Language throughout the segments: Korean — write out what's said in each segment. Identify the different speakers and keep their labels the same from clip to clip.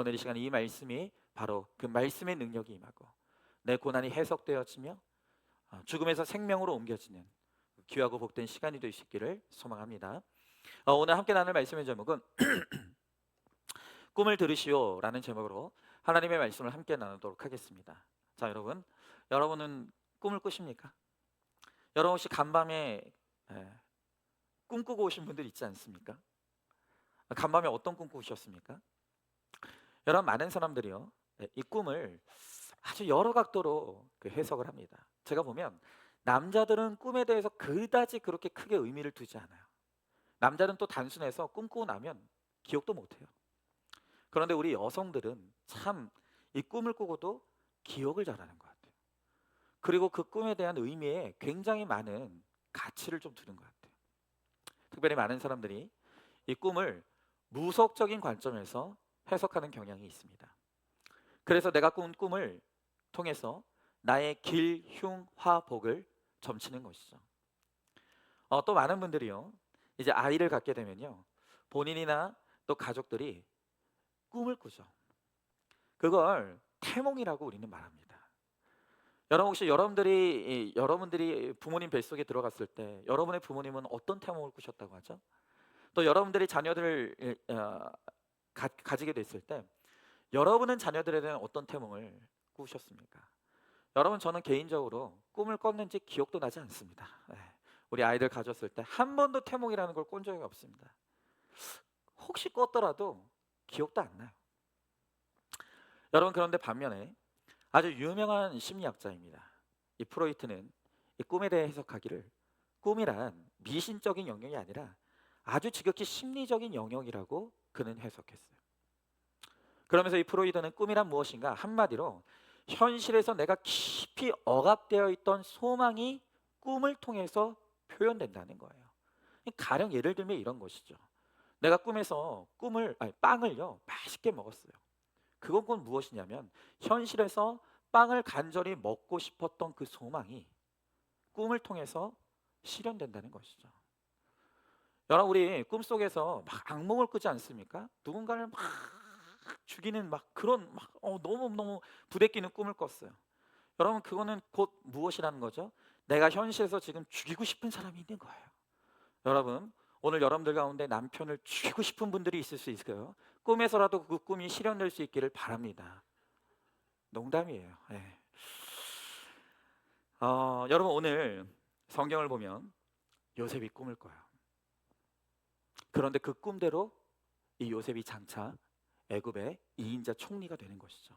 Speaker 1: 오늘 이 시간 이 말씀이 바로 그 말씀의 능력이 임하고 내 고난이 해석되어지며 죽음에서 생명으로 옮겨지는 귀하고 복된 시간이 될 수 있기를 소망합니다. 오늘 함께 나눌 말씀의 제목은 꿈을 들으시오라는 제목으로 하나님의 말씀을 함께 나누도록 하겠습니다. 자, 여러분은 꿈을 꾸십니까? 여러분 혹시 간밤에 꿈꾸고 오신 분들 있지 않습니까? 간밤에 어떤 꿈 꾸셨습니까? 여러분, 많은 사람들이요, 이 꿈을 아주 여러 각도로 해석을 합니다. 제가 보면 남자들은 꿈에 대해서 그다지 그렇게 크게 의미를 두지 않아요. 남자는 또 단순해서 꿈꾸고 나면 기억도 못해요. 그런데 우리 여성들은 참 이 꿈을 꾸고도 기억을 잘하는 것 같아요. 그리고 그 꿈에 대한 의미에 굉장히 많은 가치를 좀 두는 것 같아요. 특별히 많은 사람들이 이 꿈을 무속적인 관점에서 해석하는 경향이 있습니다. 그래서 내가 꾼 꿈을 통해서 나의 길, 흉, 화, 복을 점치는 것이죠. 또 많은 분들이요, 이제 아이를 갖게 되면요, 본인이나 또 가족들이 꿈을 꾸죠. 그걸 태몽이라고 우리는 말합니다. 여러분 혹시 여러분들이 부모님 뱃속에 들어갔을 때 여러분의 부모님은 어떤 태몽을 꾸셨다고 하죠? 또 여러분들이 자녀들을 가지게 됐을 때 여러분은 자녀들에 대한 어떤 태몽을 꾸셨습니까? 여러분, 저는 개인적으로 꿈을 꿨는지 기억도 나지 않습니다. 우리 아이들 가졌을 때 한 번도 태몽이라는 걸 꾼 적이 없습니다. 혹시 꿨더라도 기억도 안 나요. 여러분, 그런데 반면에 아주 유명한 심리학자입니다. 이 프로이트는 이 꿈에 대해 해석하기를 꿈이란 미신적인 영역이 아니라 아주 지극히 심리적인 영역이라고 그는 해석했어요. 그러면서 이 프로이트는 꿈이란 무엇인가, 한마디로 현실에서 내가 깊이 억압되어 있던 소망이 꿈을 통해서 표현된다는 거예요. 가령 예를 들면 이런 것이죠. 내가 꿈에서 빵을요 맛있게 먹었어요. 그건 무엇이냐면 현실에서 빵을 간절히 먹고 싶었던 그 소망이 꿈을 통해서 실현된다는 것이죠. 여러분, 우리 꿈속에서 막 악몽을 꾸지 않습니까? 누군가를 막 죽이는 그런 너무너무 부대끼는 꿈을 꿨어요. 여러분, 그거는 곧 무엇이라는 거죠? 내가 현실에서 지금 죽이고 싶은 사람이 있는 거예요. 여러분, 오늘 여러분들 가운데 남편을 죽이고 싶은 분들이 있을 수 있어요. 꿈에서라도 그 꿈이 실현될 수 있기를 바랍니다. 농담이에요. 여러분, 오늘 성경을 보면 요셉이 꿈을 꿔요. 그런데 그 꿈대로 이 요셉이 장차 애굽의 2인자 총리가 되는 것이죠.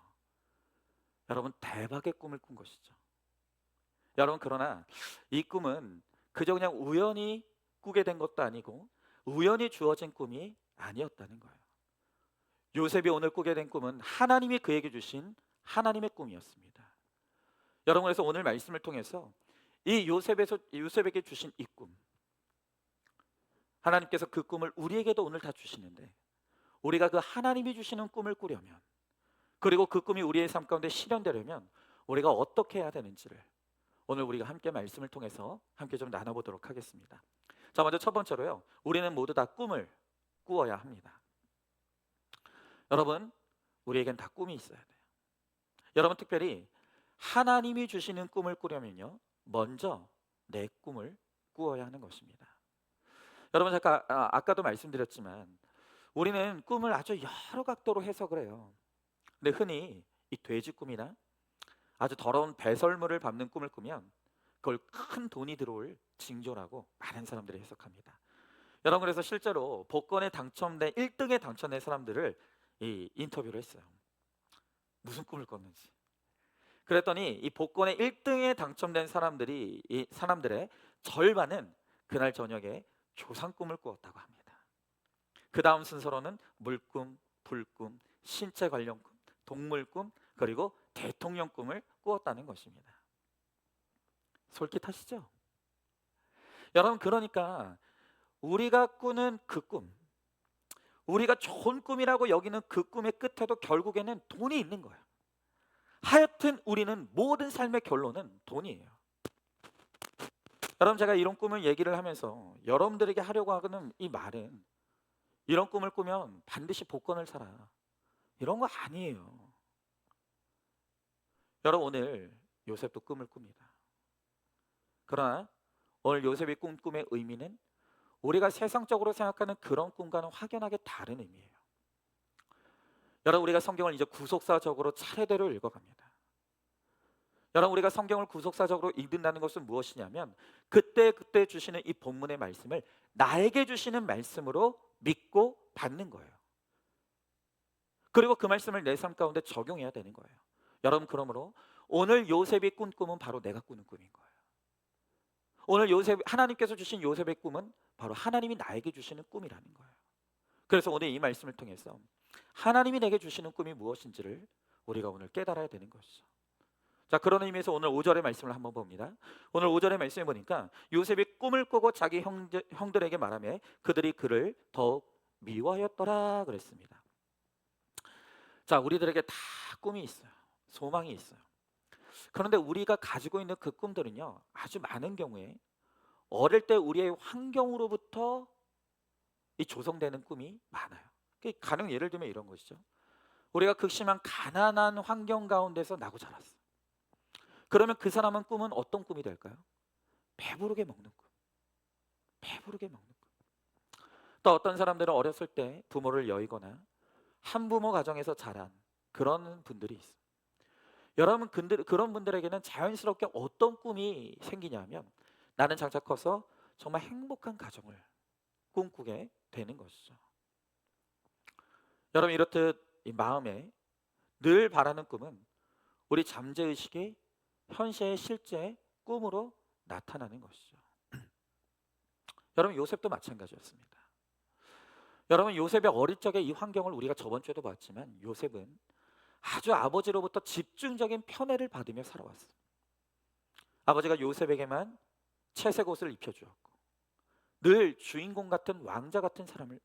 Speaker 1: 여러분, 대박의 꿈을 꾼 것이죠. 여러분, 그러나 이 꿈은 그저 그냥 우연히 꾸게 된 것도 아니고 우연히 주어진 꿈이 아니었다는 거예요. 요셉이 오늘 꾸게 된 꿈은 하나님이 그에게 주신 하나님의 꿈이었습니다. 여러분, 그래서 오늘 말씀을 통해서 이 요셉에게 주신 이 꿈, 하나님께서 그 꿈을 우리에게도 오늘 다 주시는데, 우리가 그 하나님이 주시는 꿈을 꾸려면, 그리고 그 꿈이 우리의 삶 가운데 실현되려면 우리가 어떻게 해야 되는지를 오늘 우리가 함께 말씀을 통해서 함께 좀 나눠보도록 하겠습니다. 자, 먼저 첫 번째로요, 우리는 모두 다 꿈을 꾸어야 합니다. 여러분, 우리에겐 다 꿈이 있어야 돼요. 여러분, 특별히 하나님이 주시는 꿈을 꾸려면요, 먼저 내 꿈을 꾸어야 하는 것입니다. 여러분, 제가 아까도 말씀드렸지만 우리는 꿈을 아주 여러 각도로 해석을 해요. 근데 흔히 이 돼지 꿈이나 아주 더러운 배설물을 밟는 꿈을 꾸면 그걸 큰 돈이 들어올 징조라고 많은 사람들이 해석합니다. 여러분, 그래서 실제로 복권에 당첨된 1등에 당첨된 사람들을 인터뷰를 했어요. 무슨 꿈을 꿨는지. 그랬더니 이 복권에 1등에 당첨된 사람들의 절반은 그날 저녁에 조상 꿈을 꾸었다고 합니다. 그 다음 순서로는 물꿈, 불꿈, 신체 관련 꿈, 동물 꿈, 그리고 대통령 꿈을 꾸었다는 것입니다. 솔깃하시죠? 여러분, 그러니까 우리가 꾸는 그 꿈, 우리가 좋은 꿈이라고 여기는 그 꿈의 끝에도 결국에는 돈이 있는 거예요. 하여튼 우리는 모든 삶의 결론은 돈이에요. 여러분, 제가 이런 꿈을 얘기를 하면서 여러분들에게 하려고 하는 이 말은, 이런 꿈을 꾸면 반드시 복권을 사라, 이런 거 아니에요. 여러분 오늘 요셉도 꿈을 꿉니다. 그러나 오늘 요셉이 꾼 꿈의 의미는 우리가 세상적으로 생각하는 그런 꿈과는 확연하게 다른 의미예요. 여러분 우리가 성경을 이제 구속사적으로 차례대로 읽어갑니다. 여러분 우리가 성경을 구속사적으로 읽는다는 것은 무엇이냐면 그때 주시는 이 본문의 말씀을 나에게 주시는 말씀으로 믿고 받는 거예요. 그리고 그 말씀을 내 삶 가운데 적용해야 되는 거예요. 여러분 그러므로 오늘 요셉이 꾼 꿈은 바로 내가 꾸는 꿈인 거예요. 오늘 요셉 하나님께서 주신 요셉의 꿈은 바로 하나님이 나에게 주시는 꿈이라는 거예요. 그래서 오늘 이 말씀을 통해서 하나님이 내게 주시는 꿈이 무엇인지를 우리가 오늘 깨달아야 되는 것이죠. 자, 그런 의미에서 오늘 5절의 말씀을 한번 봅니다. 오늘 5절의 말씀에 보니까 요셉이 꿈을 꾸고 자기 형들에게 말하며 그들이 그를 더욱 미워하였더라 그랬습니다. 자, 우리들에게 다 꿈이 있어요. 소망이 있어요. 그런데 우리가 가지고 있는 그 꿈들은요, 아주 많은 경우에 어릴 때 우리의 환경으로부터 이 조성되는 꿈이 많아요. 가령 예를 들면 이런 것이죠. 우리가 극심한 가난한 환경 가운데서 나고 자랐어요. 그러면 그 사람은 꿈은 어떤 꿈이 될까요? 배부르게 먹는 꿈. 배부르게 먹는 꿈. 또 어떤 사람들은 어렸을 때 부모를 여의거나 한부모 가정에서 자란 그런 분들이 있어요. 여러분 그런 분들에게는 자연스럽게 어떤 꿈이 생기냐면 나는 장차 커서 정말 행복한 가정을 꿈꾸게 되는 것이죠. 여러분 이렇듯 이 마음에 늘 바라는 꿈은 우리 잠재의식이 현실의 실제 꿈으로 나타나는 것이죠. 여러분 요셉도 마찬가지였습니다. 여러분 요셉의 어릴 적의 이 환경을 우리가 저번 주에도 봤지만 요셉은 아주 아버지로부터 집중적인 편애를 받으며 살아왔어요. 아버지가 요셉에게만 채색 옷을 입혀주었고 늘 주인공 같은 왕자 같은 삶을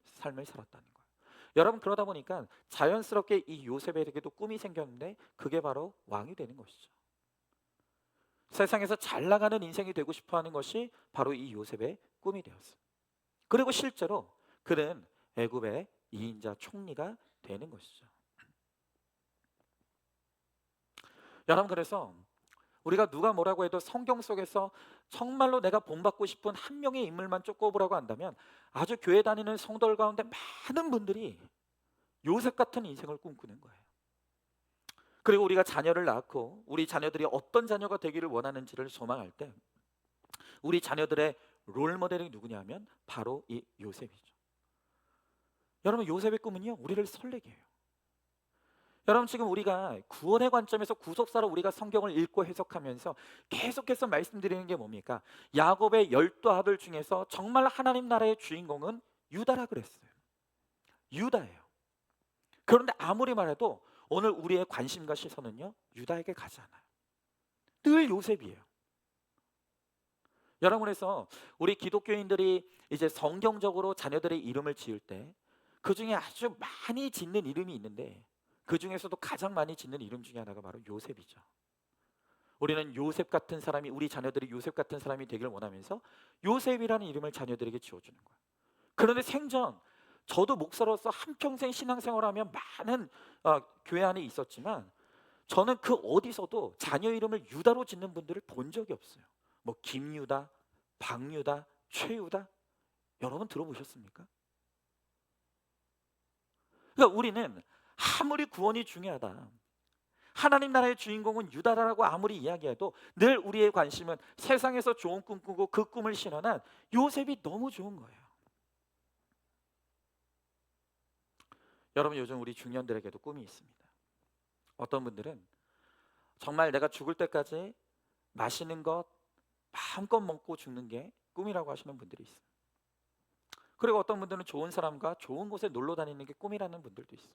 Speaker 1: 살았다는 거예요. 여러분 그러다 보니까 자연스럽게 이 요셉에게도 꿈이 생겼는데 그게 바로 왕이 되는 것이죠. 세상에서 잘 나가는 인생이 되고 싶어하는 것이 바로 이 요셉의 꿈이 되었어요. 그리고 실제로 그는 애굽의 2인자 총리가 되는 것이죠. 여러분 그래서 우리가 누가 뭐라고 해도 성경 속에서 정말로 내가 본받고 싶은 한 명의 인물만 쭉 꼽으라고 한다면 아주 교회 다니는 성도들 가운데 많은 분들이 요셉 같은 인생을 꿈꾸는 거예요. 그리고 우리가 자녀를 낳고 우리 자녀들이 어떤 자녀가 되기를 원하는지를 소망할 때 우리 자녀들의 롤모델이 누구냐면 바로 이 요셉이죠. 여러분 요셉의 꿈은요 우리를 설레게 해요. 여러분 지금 우리가 구원의 관점에서 구속사로 우리가 성경을 읽고 해석하면서 계속해서 말씀드리는 게 뭡니까? 야곱의 12 아들 중에서 정말 하나님 나라의 주인공은 유다라 그랬어요. 유다예요. 그런데 아무리 말해도 오늘 우리의 관심과 시선은요 유다에게 가지 않아요. 늘 요셉이에요. 여러분에서 우리 기독교인들이 이제 성경적으로 자녀들의 이름을 지을 때 그 중에 아주 많이 짓는 이름이 있는데 그 중에서도 가장 많이 짓는 이름 중에 하나가 바로 요셉이죠. 우리는 요셉 같은 사람이 우리 자녀들이 요셉 같은 사람이 되기를 원하면서 요셉이라는 이름을 자녀들에게 지어주는 거예요. 그런데 생전 저도 목사로서 한평생 신앙생활하며 많은 교회 안에 있었지만 저는 그 어디서도 자녀 이름을 유다로 짓는 분들을 본 적이 없어요. 뭐 김유다, 박유다, 최유다 여러분 들어보셨습니까? 그러니까 우리는 아무리 구원이 중요하다 하나님 나라의 주인공은 유다라고 아무리 이야기해도 늘 우리의 관심은 세상에서 좋은 꿈 꾸고 그 꿈을 실현한 요셉이 너무 좋은 거예요. 여러분 요즘 우리 중년들에게도 꿈이 있습니다. 어떤 분들은 정말 내가 죽을 때까지 맛있는 것 마음껏 먹고 죽는 게 꿈이라고 하시는 분들이 있어요. 그리고 어떤 분들은 좋은 사람과 좋은 곳에 놀러 다니는 게 꿈이라는 분들도 있어요.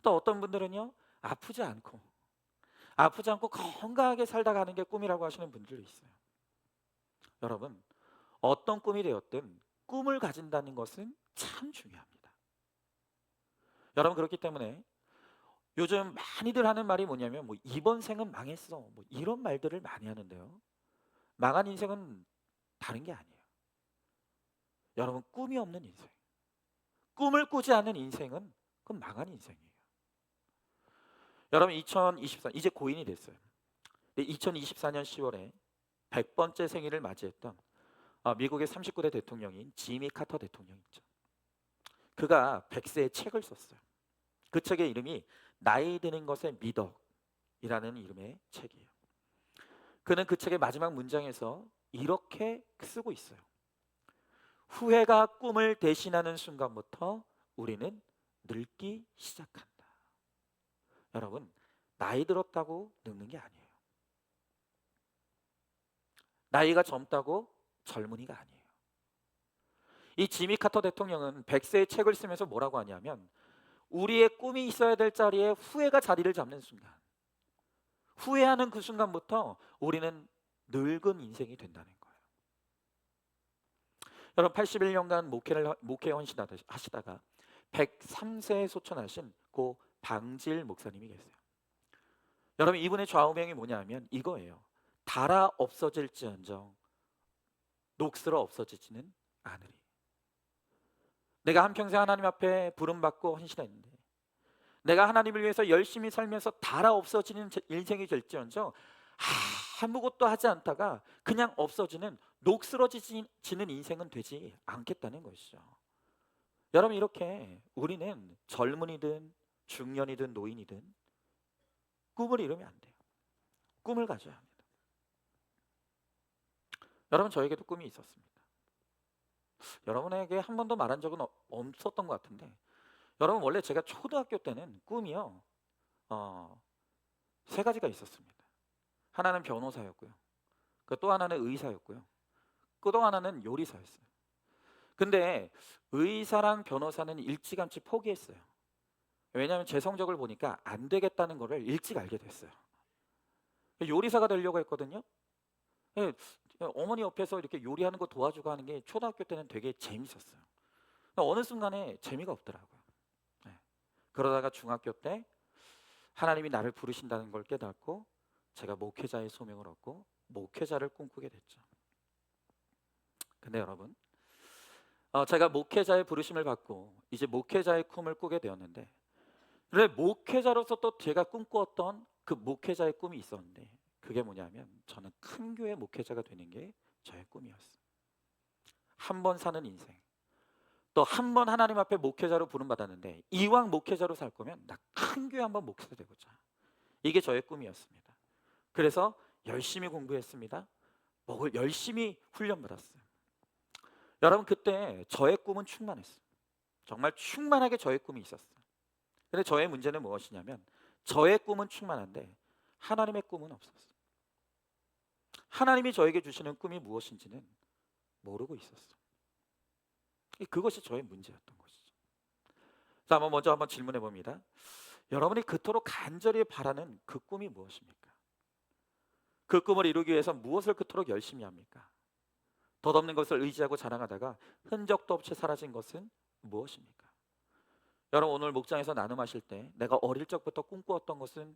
Speaker 1: 또 어떤 분들은요 아프지 않고 건강하게 살다 가는 게 꿈이라고 하시는 분들도 있어요. 여러분 어떤 꿈이 되었든 꿈을 가진다는 것은 참 중요합니다. 여러분 그렇기 때문에 요즘 많이들 하는 말이 뭐냐면 뭐 이번 생은 망했어 뭐 이런 말들을 많이 하는데요. 망한 인생은 다른 게 아니에요. 여러분 꿈이 없는 인생, 꿈을 꾸지 않는 인생은 그건 망한 인생이에요. 여러분 2024 이제 고인이 됐어요. 근데 2024년 10월에 100번째 생일을 맞이했던 미국의 39대 대통령인 지미 카터 대통령 있죠. 그가 100세의 책을 썼어요. 그 책의 이름이 나이 드는 것의 미덕이라는 이름의 책이에요. 그는 그 책의 마지막 문장에서 이렇게 쓰고 있어요. 후회가 꿈을 대신하는 순간부터 우리는 늙기 시작한다. 여러분, 나이 들었다고 늙는 게 아니에요. 나이가 젊다고 젊은이가 아니에요. 이 지미 카터 대통령은 100세의 책을 쓰면서 뭐라고 하냐면 우리의 꿈이 있어야 될 자리에 후회가 자리를 잡는 순간, 후회하는 그 순간부터 우리는 늙은 인생이 된다는 거예요. 여러분 81년간 목회 헌신하시다가 103세에 소천하신 고 방질 목사님이 계세요. 여러분 이분의 좌우명이 뭐냐면 이거예요. 달아 없어질지언정 녹슬어 없어지지는 않으리. 내가 한평생 하나님 앞에 부름받고 헌신했는데 내가 하나님을 위해서 열심히 살면서 달아 없어지는 인생이 될지언정 아무것도 하지 않다가 그냥 없어지는 녹슬어지는 인생은 되지 않겠다는 것이죠. 여러분 이렇게 우리는 젊은이든 중년이든 노인이든 꿈을 이루면 안 돼요. 꿈을 가져야 합니다. 여러분 저에게도 꿈이 있었습니다. 여러분에게 한 번도 말한 적은 없었던 것 같은데 여러분 원래 제가 초등학교 때는 꿈이요 세 가지가 있었습니다. 하나는 변호사였고요. 또 하나는 의사였고요. 또 하나는 요리사였어요. 근데 의사랑 변호사는 일찌감치 포기했어요. 왜냐하면 제 성적을 보니까 안 되겠다는 거를 일찍 알게 됐어요. 요리사가 되려고 했거든요. 예, 어머니 옆에서 이렇게 요리하는 거 도와주고 하는 게 초등학교 때는 되게 재밌었어요. 어느 순간에 재미가 없더라고요. 네. 그러다가 중학교 때 하나님이 나를 부르신다는 걸 깨닫고 제가 목회자의 소명을 얻고 목회자를 꿈꾸게 됐죠. 근데 여러분 제가 목회자의 부르심을 받고 이제 목회자의 꿈을 꾸게 되었는데 그래 목회자로서 또 제가 꿈꾸었던 그 목회자의 꿈이 있었는데 그게 뭐냐면 저는 큰 교회 목회자가 되는 게 저의 꿈이었어요. 한 번 사는 인생 또 한 번 하나님 앞에 목회자로 부름받았는데 이왕 목회자로 살 거면 나 큰 교회 한번 목회자 되고자 이게 저의 꿈이었습니다. 그래서 열심히 공부했습니다. 열심히 훈련받았어요. 여러분 그때 저의 꿈은 충만했어요. 정말 충만하게 저의 꿈이 있었어요. 근데 저의 문제는 무엇이냐면 저의 꿈은 충만한데 하나님의 꿈은 없었어요. 하나님이 저에게 주시는 꿈이 무엇인지는 모르고 있었어요. 그것이 저의 문제였던 것이죠. 자, 먼저 한번 질문해 봅니다. 여러분이 그토록 간절히 바라는 그 꿈이 무엇입니까? 그 꿈을 이루기 위해서 무엇을 그토록 열심히 합니까? 덧없는 것을 의지하고 자랑하다가 흔적도 없이 사라진 것은 무엇입니까? 여러분 오늘 목장에서 나눔하실 때 내가 어릴 적부터 꿈꾸었던 것은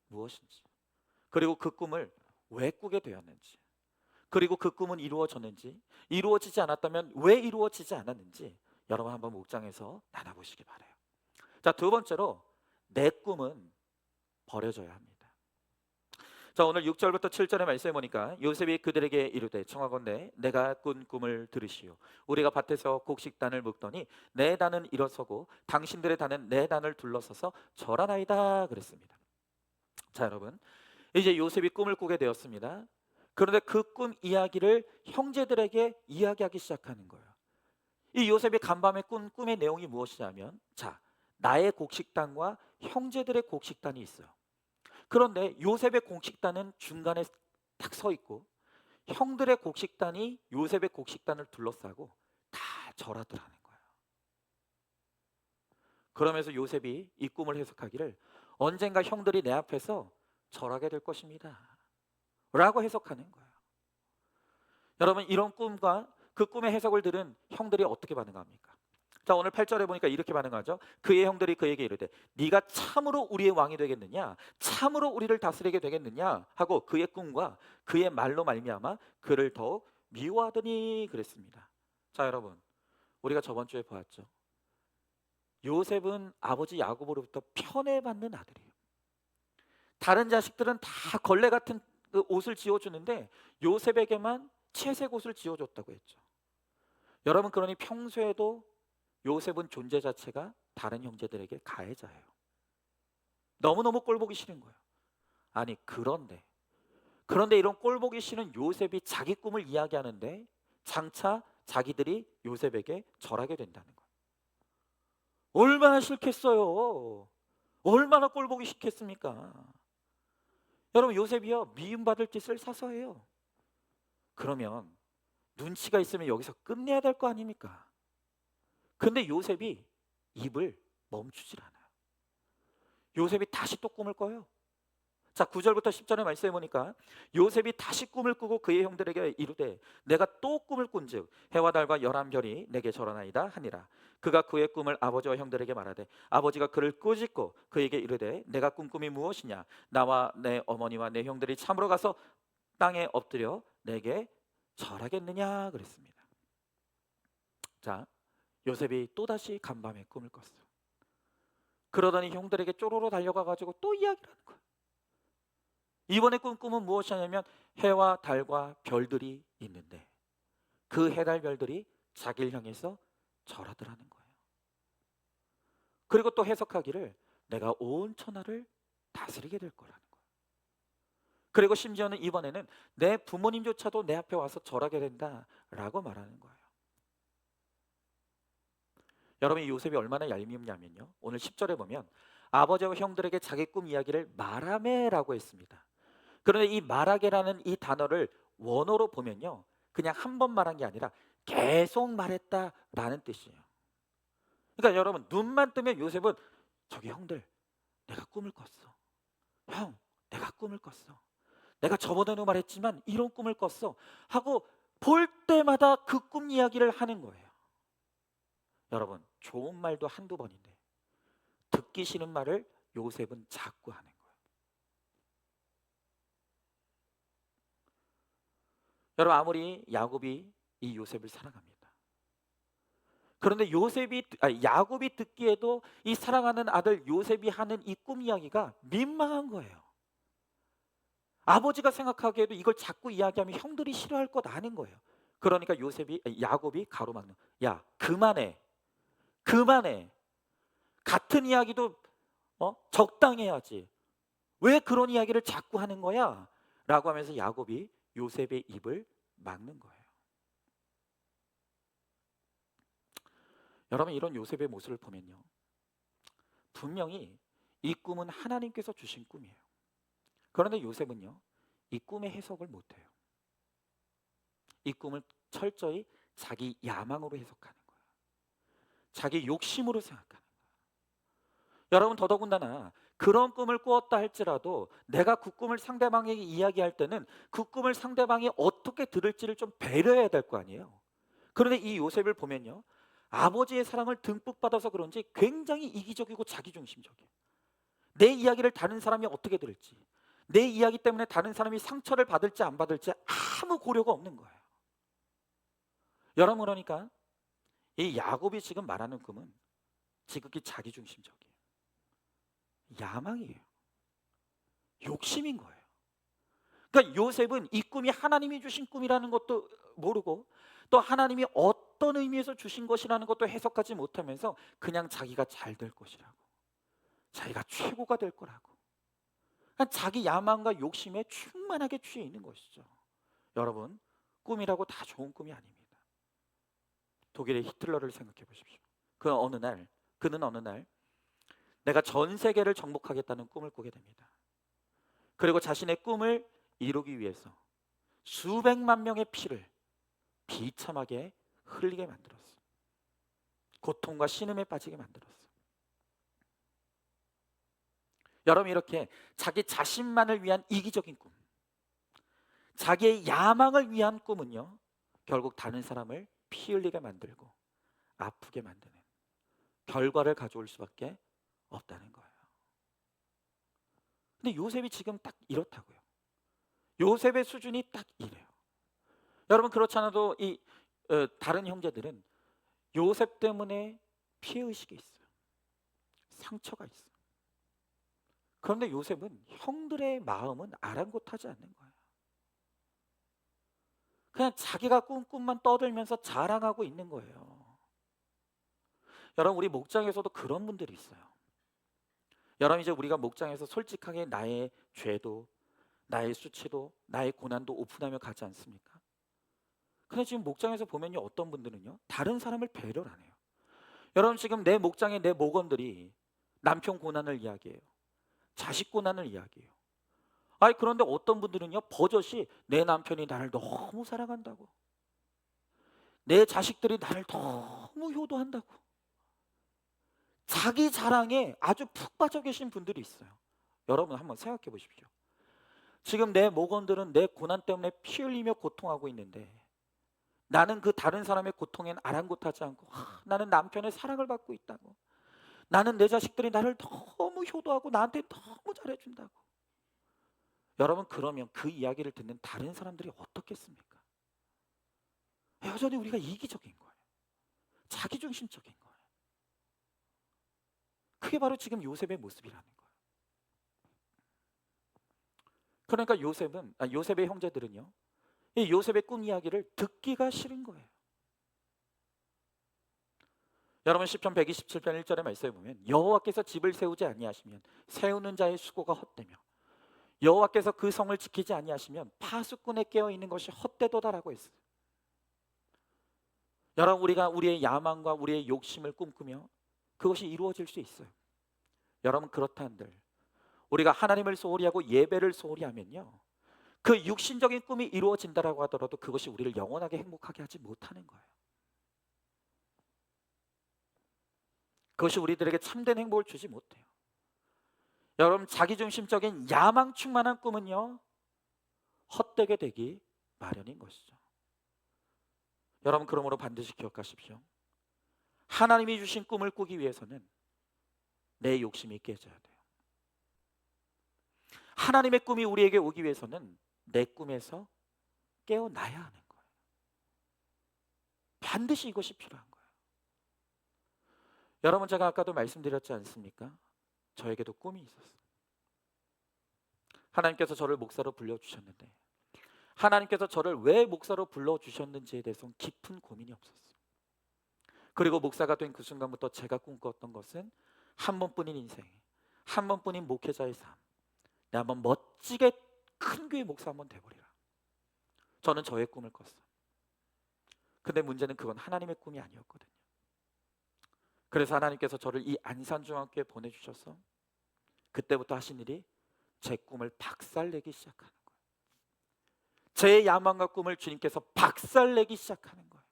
Speaker 1: 무엇인지, 그리고 그 꿈을 왜 꾸게 되었는지, 그리고 그 꿈은 이루어졌는지, 이루어지지 않았다면 왜 이루어지지 않았는지 여러분 한번 목장에서 나눠보시기 바라요. 자, 두 번째로 내 꿈은 버려져야 합니다. 자, 오늘 6절부터 7절의 말씀에 보니까 요셉이 그들에게 이르되 청하건대 내가 꾼 꿈을 들으시오. 우리가 밭에서 곡식단을 묶더니 내 단은 일어서고 당신들의 단은 내 단을 둘러서서 절하나이다 그랬습니다. 자, 여러분 이제 요셉이 꿈을 꾸게 되었습니다. 그런데 그 꿈 이야기를 형제들에게 이야기하기 시작하는 거예요. 이 요셉이 간밤에 꾼 꿈의 내용이 무엇이냐면 자, 나의 곡식단과 형제들의 곡식단이 있어요. 그런데 요셉의 곡식단은 중간에 딱 서 있고 형들의 곡식단이 요셉의 곡식단을 둘러싸고 다 절하더라는 거예요. 그러면서 요셉이 이 꿈을 해석하기를 언젠가 형들이 내 앞에서 절하게 될 것입니다 라고 해석하는 거예요. 여러분 이런 꿈과 그 꿈의 해석을 들은 형들이 어떻게 반응합니까? 자, 오늘 8절에 보니까 이렇게 반응하죠. 그의 형들이 그에게 이르되 네가 참으로 우리의 왕이 되겠느냐, 참으로 우리를 다스리게 되겠느냐 하고 그의 꿈과 그의 말로 말미암아 그를 더욱 미워하더니 그랬습니다. 자, 여러분 우리가 저번 주에 보았죠. 요셉은 아버지 야곱으로부터 편애받는 아들이에요. 다른 자식들은 다 걸레 같은 그 옷을 지어주는데 요셉에게만 채색 옷을 지어줬다고 했죠. 여러분, 그러니 평소에도 요셉은 존재 자체가 다른 형제들에게 가해자예요. 너무너무 꼴보기 싫은 거예요. 아니, 그런데 이런 꼴보기 싫은 요셉이 자기 꿈을 이야기하는데 장차 자기들이 요셉에게 절하게 된다는 거예요. 얼마나 싫겠어요. 얼마나 꼴보기 싫겠습니까? 여러분, 요셉이요 미움받을 짓을 사서 해요. 그러면 눈치가 있으면 여기서 끝내야 될 거 아닙니까? 근데 요셉이 입을 멈추질 않아요. 요셉이 다시 또 꿈을 꿔요. 자, 9절부터 10절의 말씀해 보니까 요셉이 다시 꿈을 꾸고 그의 형들에게 이르되 내가 또 꿈을 꾼즉 해와 달과 열한 별이 내게 절하나이다 하니라. 그가 그의 꿈을 아버지와 형들에게 말하되 아버지가 그를 꾸짖고 그에게 이르되 내가 꾼 꿈이 무엇이냐 나와 내 어머니와 내 형들이 참으로 가서 땅에 엎드려 내게 절하겠느냐 그랬습니다. 자, 요셉이 또다시 간밤에 꿈을 꿨어요. 그러더니 형들에게 쪼로로 달려가 가지고 또 이야기를 하는 거예요. 이번에 꾼 꿈은 무엇이냐면 해와 달과 별들이 있는데 그 해, 달, 별들이 자기를 향해서 절하더라는 거예요. 그리고 또 해석하기를 내가 온 천하를 다스리게 될 거라는 거예요. 그리고 심지어는 이번에는 내 부모님조차도 내 앞에 와서 절하게 된다라고 말하는 거예요. 여러분이 요셉이 얼마나 얄미웠냐면요, 오늘 10절에 보면 아버지와 형들에게 자기 꿈 이야기를 말하매라고 했습니다. 그런데 이 말하게라는 이 단어를 원어로 보면요 그냥 한 번 말한 게 아니라 계속 말했다라는 뜻이에요. 그러니까 여러분, 눈만 뜨면 요셉은 저기 형들 내가 꿈을 꿨어. 형 내가 꿈을 꿨어. 내가 저번에도 말했지만 이런 꿈을 꿨어 하고 볼 때마다 그 꿈 이야기를 하는 거예요. 여러분, 좋은 말도 한두 번인데 듣기 싫은 말을 요셉은 자꾸 하는 거예요. 여러분, 아무리 야곱이 이 요셉을 사랑합니다. 그런데 야곱이 듣기에도 이 사랑하는 아들 요셉이 하는 이 꿈 이야기가 민망한 거예요. 아버지가 생각하기에도 이걸 자꾸 이야기하면 형들이 싫어할 것 아는 거예요. 그러니까 야곱이 가로막는, 야 그만해, 그만해. 같은 이야기도 적당히 해야지. 왜 그런 이야기를 자꾸 하는 거야? 라고 하면서 야곱이 요셉의 입을 막는 거예요. 여러분, 이런 요셉의 모습을 보면요 분명히 이 꿈은 하나님께서 주신 꿈이에요. 그런데 요셉은요 이 꿈의 해석을 못해요. 이 꿈을 철저히 자기 야망으로 해석하는 거예요. 자기 욕심으로 생각하는 거예요. 여러분, 더더군다나 그런 꿈을 꾸었다 할지라도 내가 그 꿈을 상대방에게 이야기할 때는 그 꿈을 상대방이 어떻게 들을지를 좀 배려해야 될 거 아니에요. 그런데 이 요셉을 보면요 아버지의 사랑을 듬뿍 받아서 그런지 굉장히 이기적이고 자기중심적이에요. 내 이야기를 다른 사람이 어떻게 들을지, 내 이야기 때문에 다른 사람이 상처를 받을지 안 받을지 아무 고려가 없는 거예요. 여러분, 그러니까 이 야곱이 지금 말하는 꿈은 지극히 자기중심적이에요. 야망이에요. 욕심인 거예요. 그러니까 요셉은 이 꿈이 하나님이 주신 꿈이라는 것도 모르고 또 하나님이 어떤 의미에서 주신 것이라는 것도 해석하지 못하면서 그냥 자기가 잘 될 것이라고, 자기가 최고가 될 거라고, 그러니까 자기 야망과 욕심에 충만하게 취해 있는 것이죠. 여러분, 꿈이라고 다 좋은 꿈이 아닙니다. 독일의 히틀러를 생각해 보십시오. 그는 어느 날 내가 전 세계를 정복하겠다는 꿈을 꾸게 됩니다. 그리고 자신의 꿈을 이루기 위해서 수백만 명의 피를 비참하게 흘리게 만들었어. 고통과 신음에 빠지게 만들었어. 여러분, 이렇게 자기 자신만을 위한 이기적인 꿈, 자기의 야망을 위한 꿈은요 결국 다른 사람을 피 흘리게 만들고 아프게 만드는 결과를 가져올 수밖에 없다는 거예요. 근데 요셉이 지금 딱 이렇다고요. 요셉의 수준이 딱 이래요. 여러분, 그렇지 않아도 다른 형제들은 요셉 때문에 피해의식이 있어요. 상처가 있어요. 그런데 요셉은 형들의 마음은 아랑곳하지 않는 거예요. 그냥 자기가 꾼 꿈만 떠들면서 자랑하고 있는 거예요. 여러분, 우리 목장에서도 그런 분들이 있어요. 여러분, 이제 우리가 목장에서 솔직하게 나의 죄도, 나의 수치도, 나의 고난도 오픈하며 가지 않습니까? 근데 지금 목장에서 보면요, 어떤 분들은요, 다른 사람을 배려를 안 해요. 여러분, 지금 내 목장의 내 목원들이 남편 고난을 이야기해요. 자식 고난을 이야기해요. 아니, 그런데 어떤 분들은요, 버젓이 내 남편이 나를 너무 사랑한다고, 내 자식들이 나를 너무 효도한다고, 자기 자랑에 아주 푹 빠져 계신 분들이 있어요. 여러분, 한번 생각해 보십시오. 지금 내 목원들은 내 고난 때문에 피 흘리며 고통하고 있는데, 나는 그 다른 사람의 고통엔 아랑곳하지 않고, 나는 남편의 사랑을 받고 있다고, 나는 내 자식들이 나를 너무 효도하고 나한테 너무 잘해준다고. 여러분, 그러면 그 이야기를 듣는 다른 사람들이 어떻겠습니까? 여전히 우리가 이기적인 거예요. 자기중심적인 거예요. 그게 바로 지금 요셉의 모습이라는 거예요. 그러니까 요셉의 형제들은요, 이 요셉의 꿈 이야기를 듣기가 싫은 거예요. 여러분, 시편 127편 1절의 말씀에 보면 여호와께서 집을 세우지 아니하시면 세우는 자의 수고가 헛되며 여호와께서 그 성을 지키지 아니하시면 파수꾼에 깨어 있는 것이 헛되도다라고 했어요. 여러분, 우리가 우리의 야망과 우리의 욕심을 꿈꾸며 그것이 이루어질 수 있어요. 여러분, 그렇다 한들 우리가 하나님을 소홀히 하고 예배를 소홀히 하면요, 그 육신적인 꿈이 이루어진다라고 하더라도 그것이 우리를 영원하게 행복하게 하지 못하는 거예요. 그것이 우리들에게 참된 행복을 주지 못해요. 여러분, 자기중심적인 야망 충만한 꿈은요, 헛되게 되기 마련인 것이죠. 여러분, 그러므로 반드시 기억하십시오. 하나님이 주신 꿈을 꾸기 위해서는 내 욕심이 깨져야 돼요. 하나님의 꿈이 우리에게 오기 위해서는 내 꿈에서 깨어나야 하는 거예요. 반드시 이것이 필요한 거예요. 여러분, 제가 아까도 말씀드렸지 않습니까? 저에게도 꿈이 있었어요. 하나님께서 저를 목사로 불러주셨는데 하나님께서 저를 왜 목사로 불러주셨는지에 대해서는 깊은 고민이 없었어요. 그리고 목사가 된 그 순간부터 제가 꿈꿨던 것은 한 번뿐인 인생, 한 번뿐인 목회자의 삶, 내가 한번 멋지게 큰 교회 목사 한번 돼버리라. 저는 저의 꿈을 꿨어요. 근데 문제는 그건 하나님의 꿈이 아니었거든요. 그래서 하나님께서 저를 이 안산중학교에 보내주셔서 그때부터 하신 일이 제 꿈을 박살내기 시작하는 거예요. 제 야망과 꿈을 주님께서 박살내기 시작하는 거예요.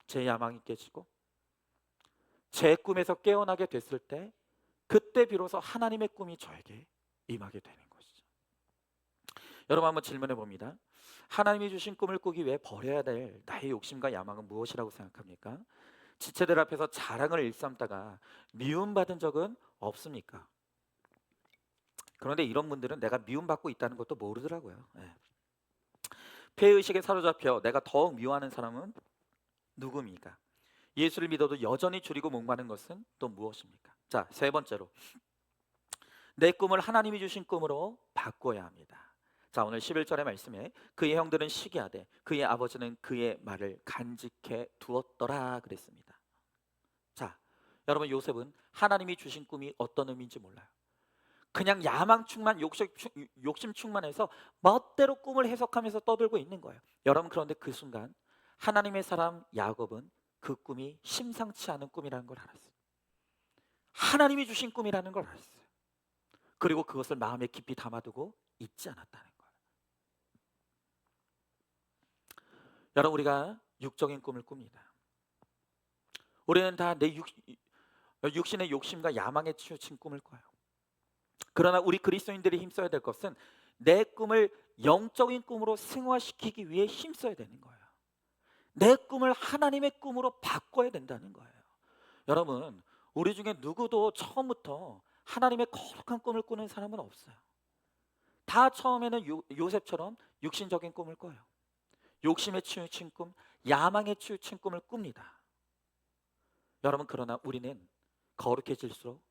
Speaker 1: 제 야망이 깨지고 제 꿈에서 깨어나게 됐을 때 그때 비로소 하나님의 꿈이 저에게 임하게 되는 것이죠. 여러분, 한번 질문해 봅니다. 하나님이 주신 꿈을 꾸기 위해 버려야 될 나의 욕심과 야망은 무엇이라고 생각합니까? 지체들 앞에서 자랑을 일삼다가 미움받은 적은 없습니까? 그런데 이런 분들은 내가 미움받고 있다는 것도 모르더라고요. 폐의식에 사로잡혀 내가 더욱 미워하는 사람은 누구입니까? 예수를 믿어도 여전히 줄이고 목마른 것은 또 무엇입니까? 자, 세 번째로 내 꿈을 하나님이 주신 꿈으로 바꿔야 합니다. 자, 오늘 11절의 말씀에 그의 형들은 시기하되 그의 아버지는 그의 말을 간직해 두었더라 그랬습니다. 자, 여러분, 요셉은 하나님이 주신 꿈이 어떤 의미인지 몰라요. 그냥 야망 충만, 욕심 충만해서 멋대로 꿈을 해석하면서 떠들고 있는 거예요. 여러분, 그런데 그 순간 하나님의 사람 야곱은 그 꿈이 심상치 않은 꿈이라는 걸 알았어요. 하나님이 주신 꿈이라는 걸 알았어요. 그리고 그것을 마음에 깊이 담아두고 잊지 않았다는 거예요. 여러분, 우리가 육적인 꿈을 꿉니다. 우리는 다 내 육신의 욕심과 야망에 치우친 꿈을 꿔요. 그러나 우리 그리스도인들이 힘써야 될 것은 내 꿈을 영적인 꿈으로 승화시키기 위해 힘써야 되는 거예요. 내 꿈을 하나님의 꿈으로 바꿔야 된다는 거예요. 여러분, 우리 중에 누구도 처음부터 하나님의 거룩한 꿈을 꾸는 사람은 없어요. 다 처음에는 요셉처럼 육신적인 꿈을 꿔요. 욕심에 치우친 꿈, 야망에 치우친 꿈을 꿉니다. 여러분, 그러나 우리는 거룩해질수록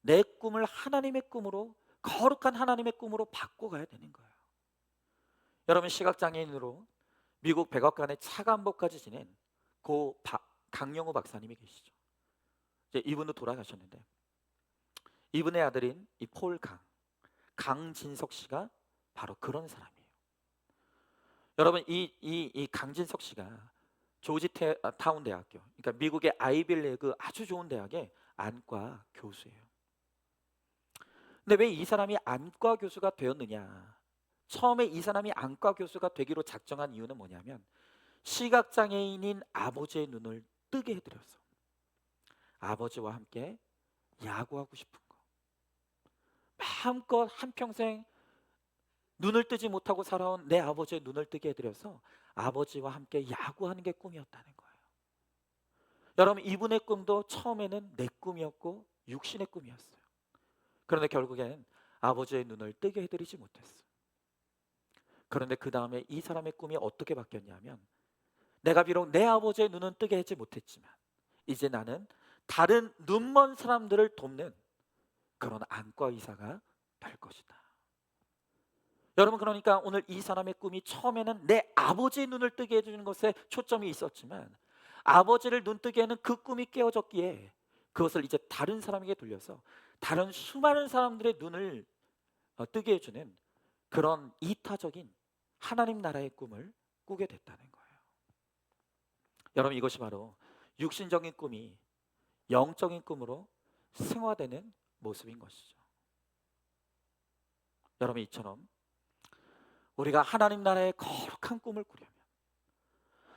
Speaker 1: 내 꿈을 하나님의 꿈으로, 거룩한 하나님의 꿈으로 바꿔가야 되는 거예요. 여러분, 시각장애인으로 미국 백악관의 차관보까지 지낸 고 강영우 박사님이 계시죠. 이제 이분도 돌아가셨는데, 이분의 아들인 이 강진석 씨가 바로 그런 사람이에요. 여러분, 이 강진석 씨가 타운 대학교, 그러니까 미국의 아이빌리그 아주 좋은 대학의 안과 교수예요. 근데 왜 이 사람이 안과 교수가 되었느냐? 처음에 이 사람이 안과 교수가 되기로 작정한 이유는 뭐냐면, 시각장애인인 아버지의 눈을 뜨게 해드려서 아버지와 함께 야구하고 싶은 거, 마음껏 한평생 눈을 뜨지 못하고 살아온 내 아버지의 눈을 뜨게 해드려서 아버지와 함께 야구하는 게 꿈이었다는 거예요. 여러분, 이분의 꿈도 처음에는 내 꿈이었고 육신의 꿈이었어요. 그런데 결국엔 아버지의 눈을 뜨게 해드리지 못했어요. 그런데 그 다음에 이 사람의 꿈이 어떻게 바뀌었냐면, 내가 비록 내 아버지의 눈은 뜨게 하지 못했지만 이제 나는 다른 눈먼 사람들을 돕는 그런 안과 의사가 될 것이다. 여러분, 그러니까 오늘 이 사람의 꿈이 처음에는 내 아버지의 눈을 뜨게 해주는 것에 초점이 있었지만, 아버지를 눈뜨게 하는 그 꿈이 깨어졌기에 그것을 이제 다른 사람에게 돌려서 다른 수많은 사람들의 눈을 뜨게 해주는 그런 이타적인 하나님 나라의 꿈을 꾸게 됐다는 거예요. 여러분, 이것이 바로 육신적인 꿈이 영적인 꿈으로 승화되는 모습인 것이죠. 여러분, 이처럼 우리가 하나님 나라의 거룩한 꿈을 꾸려면,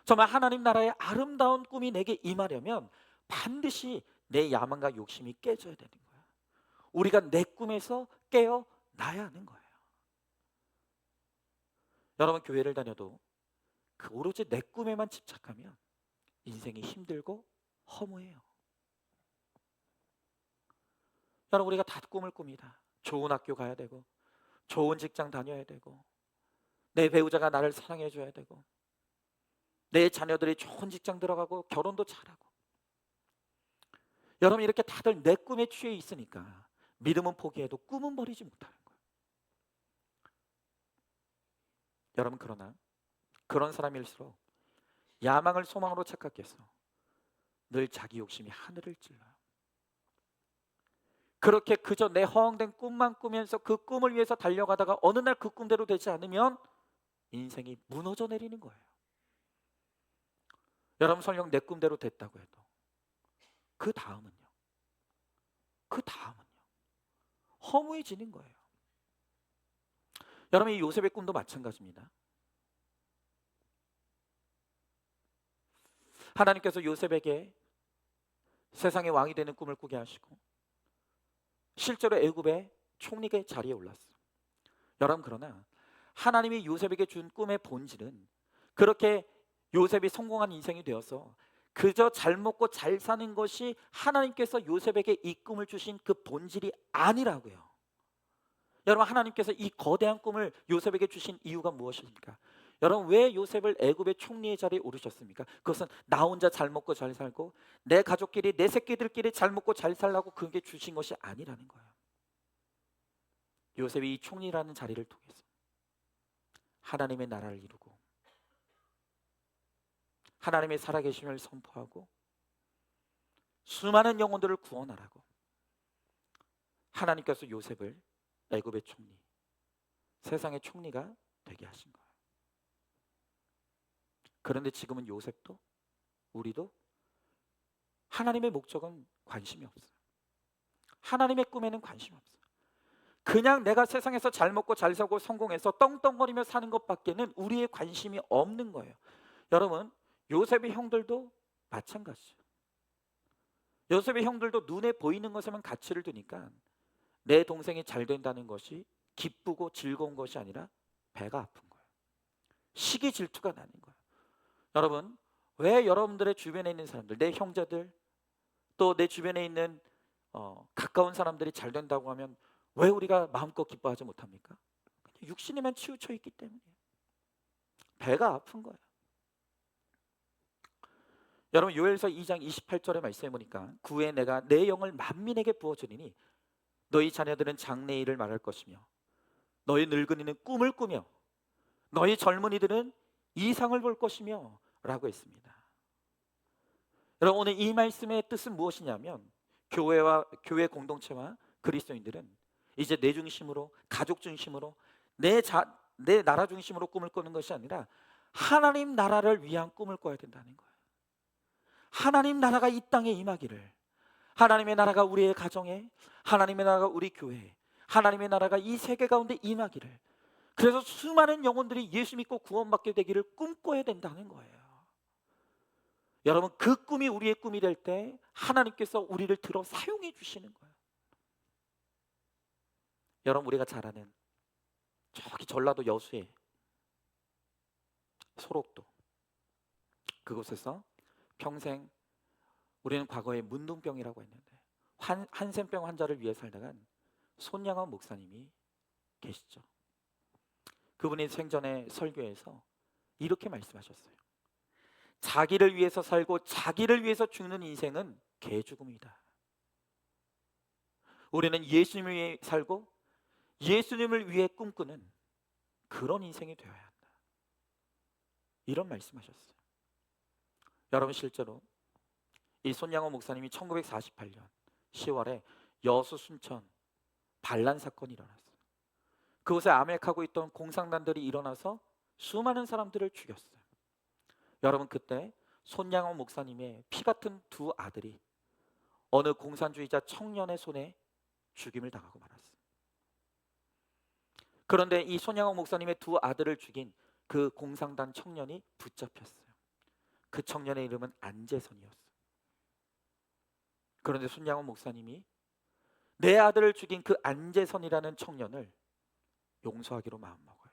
Speaker 1: 정말 하나님 나라의 아름다운 꿈이 내게 임하려면 반드시 내 야망과 욕심이 깨져야 되는 거야. 우리가 내 꿈에서 깨어나야 하는 거예요. 여러분, 교회를 다녀도 그 오로지 내 꿈에만 집착하면 인생이 힘들고 허무해요. 여러분, 우리가 다 꿈을 꿉니다. 좋은 학교 가야 되고, 좋은 직장 다녀야 되고, 내 배우자가 나를 사랑해 줘야 되고, 내 자녀들이 좋은 직장 들어가고 결혼도 잘하고. 여러분, 이렇게 다들 내 꿈에 취해 있으니까 믿음은 포기해도 꿈은 버리지 못하는 거예요. 여러분, 그러나 그런 사람일수록 야망을 소망으로 착각해서 늘 자기 욕심이 하늘을 찔러요. 그렇게 그저 내 허황된 꿈만 꾸면서 그 꿈을 위해서 달려가다가 어느 날 그 꿈대로 되지 않으면 인생이 무너져 내리는 거예요. 여러분, 설령 내 꿈대로 됐다고 해도 그 다음은요 허무해지는 거예요. 여러분, 이 요셉의 꿈도 마찬가지입니다. 하나님께서 요셉에게 세상의 왕이 되는 꿈을 꾸게 하시고 실제로 애굽의 총리의 자리에 올랐어요. 여러분, 그러나 하나님이 요셉에게 준 꿈의 본질은 그렇게 요셉이 성공한 인생이 되어서 그저 잘 먹고 잘 사는 것이 하나님께서 요셉에게 이 꿈을 주신 그 본질이 아니라고요. 여러분, 하나님께서 이 거대한 꿈을 요셉에게 주신 이유가 무엇입니까? 여러분, 왜 요셉을 애굽의 총리의 자리에 오르셨습니까? 그것은 나 혼자 잘 먹고 잘 살고 내 가족끼리, 내 새끼들끼리 잘 먹고 잘 살라고 그게 주신 것이 아니라는 거예요. 요셉이 이 총리라는 자리를 통해서 하나님의 나라를 이루고 하나님의 살아계심을 선포하고 수많은 영혼들을 구원하라고 하나님께서 요셉을 애굽의 총리, 세상의 총리가 되게 하신 거예요. 그런데 지금은 요셉도 우리도 하나님의 목적은 관심이 없어요. 하나님의 꿈에는 관심 없어요. 그냥 내가 세상에서 잘 먹고 잘 살고 성공해서 떵떵거리며 사는 것밖에는 우리의 관심이 없는 거예요. 여러분, 요셉의 형들도 마찬가지죠. 요셉의 형들도 눈에 보이는 것에만 가치를 두니까 내 동생이 잘 된다는 것이 기쁘고 즐거운 것이 아니라 배가 아픈 거예요. 시기 질투가 나는 거예요. 여러분, 왜 여러분들의 주변에 있는 사람들, 내 형제들, 또 내 주변에 있는 가까운 사람들이 잘 된다고 하면 왜 우리가 마음껏 기뻐하지 못합니까? 육신에만 치우쳐 있기 때문이에요. 배가 아픈 거예요. 여러분, 요엘서 2장 28절의 말씀해 보니까 구에 내가 내 영을 만민에게 부어주리니 너희 자녀들은 장래일을 말할 것이며 너희 늙은이는 꿈을 꾸며 너희 젊은이들은 이상을 볼 것이며 라고 했습니다. 여러분, 오늘 이 말씀의 뜻은 무엇이냐면 교회 공동체와 그리스도인들은 이제 내 중심으로, 가족 중심으로, 내 나라 중심으로 꿈을 꾸는 것이 아니라 하나님 나라를 위한 꿈을 꿔야 된다는 거예요. 하나님 나라가 이 땅에 임하기를, 하나님의 나라가 우리의 가정에, 하나님의 나라가 우리 교회에, 하나님의 나라가 이 세계 가운데 임하기를, 그래서 수많은 영혼들이 예수 믿고 구원받게 되기를 꿈꿔야 된다는 거예요. 여러분, 그 꿈이 우리의 꿈이 될 때 하나님께서 우리를 들어 사용해 주시는 거예요. 여러분, 우리가 잘 아는 저기 전라도 여수에 소록도, 그곳에서 평생, 우리는 과거에 문둥병이라고 했는데 한센병 환자를 위해 살다간 손양원 목사님이 계시죠. 그분이 생전에 설교에서 이렇게 말씀하셨어요. 자기를 위해서 살고 자기를 위해서 죽는 인생은 개죽음이다. 우리는 예수님을 위해 살고 예수님을 위해 꿈꾸는 그런 인생이 되어야 한다. 이런 말씀하셨어요. 여러분, 실제로 이 손양호 목사님이 1948년 10월에 여수 순천 반란 사건이 일어났어요. 그곳에 암약하고 있던 공산당들이 일어나서 수많은 사람들을 죽였어요. 여러분, 그때 손양호 목사님의 피 같은 두 아들이 어느 공산주의자 청년의 손에 죽임을 당하고 말았어요. 그런데 이 손양호 목사님의 두 아들을 죽인 그 공산당 청년이 붙잡혔어요. 그 청년의 이름은 안재선이었어요. 그런데 손양호 목사님이 내 아들을 죽인 그 안재선이라는 청년을 용서하기로 마음먹어요.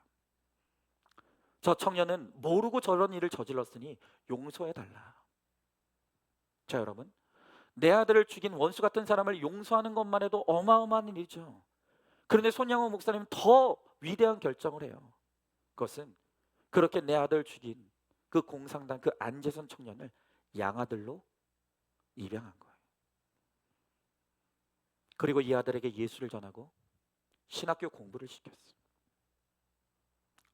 Speaker 1: 저 청년은 모르고 저런 일을 저질렀으니 용서해달라. 자, 여러분, 내 아들을 죽인 원수 같은 사람을 용서하는 것만 해도 어마어마한 일이죠. 그런데 손양호 목사님은 더 위대한 결정을 해요. 그것은 그렇게 내 아들을 죽인 그 공산당 그 안재선 청년을 양아들로 입양한 거예요. 그리고 이 아들에게 예수를 전하고 신학교 공부를 시켰어요.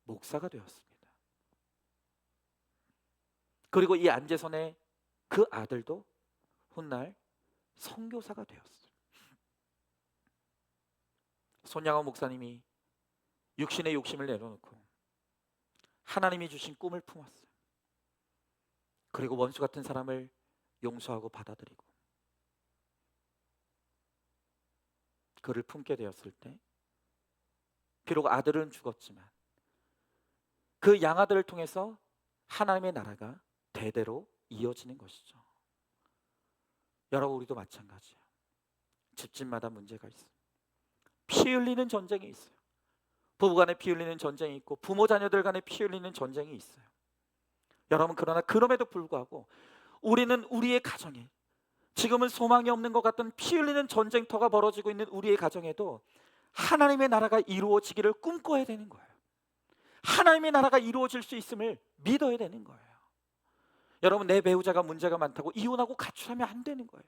Speaker 1: 목사가 되었습니다. 그리고 이 안재선의 그 아들도 훗날 선교사가 되었어요. 손양호 목사님이 육신의 욕심을 내려놓고 하나님이 주신 꿈을 품었어요. 그리고 원수 같은 사람을 용서하고 받아들이고 그를 품게 되었을 때 비록 아들은 죽었지만 그 양아들을 통해서 하나님의 나라가 대대로 이어지는 것이죠. 여러분, 우리도 마찬가지예요. 집집마다 문제가 있어요. 피 흘리는 전쟁이 있어요. 부부 간에 피 흘리는 전쟁이 있고 부모 자녀들 간에 피 흘리는 전쟁이 있어요. 여러분, 그러나 그럼에도 불구하고 우리는 우리의 가정에, 지금은 소망이 없는 것 같은 피 흘리는 전쟁터가 벌어지고 있는 우리의 가정에도 하나님의 나라가 이루어지기를 꿈꿔야 되는 거예요. 하나님의 나라가 이루어질 수 있음을 믿어야 되는 거예요. 여러분, 내 배우자가 문제가 많다고 이혼하고 가출하면 안 되는 거예요.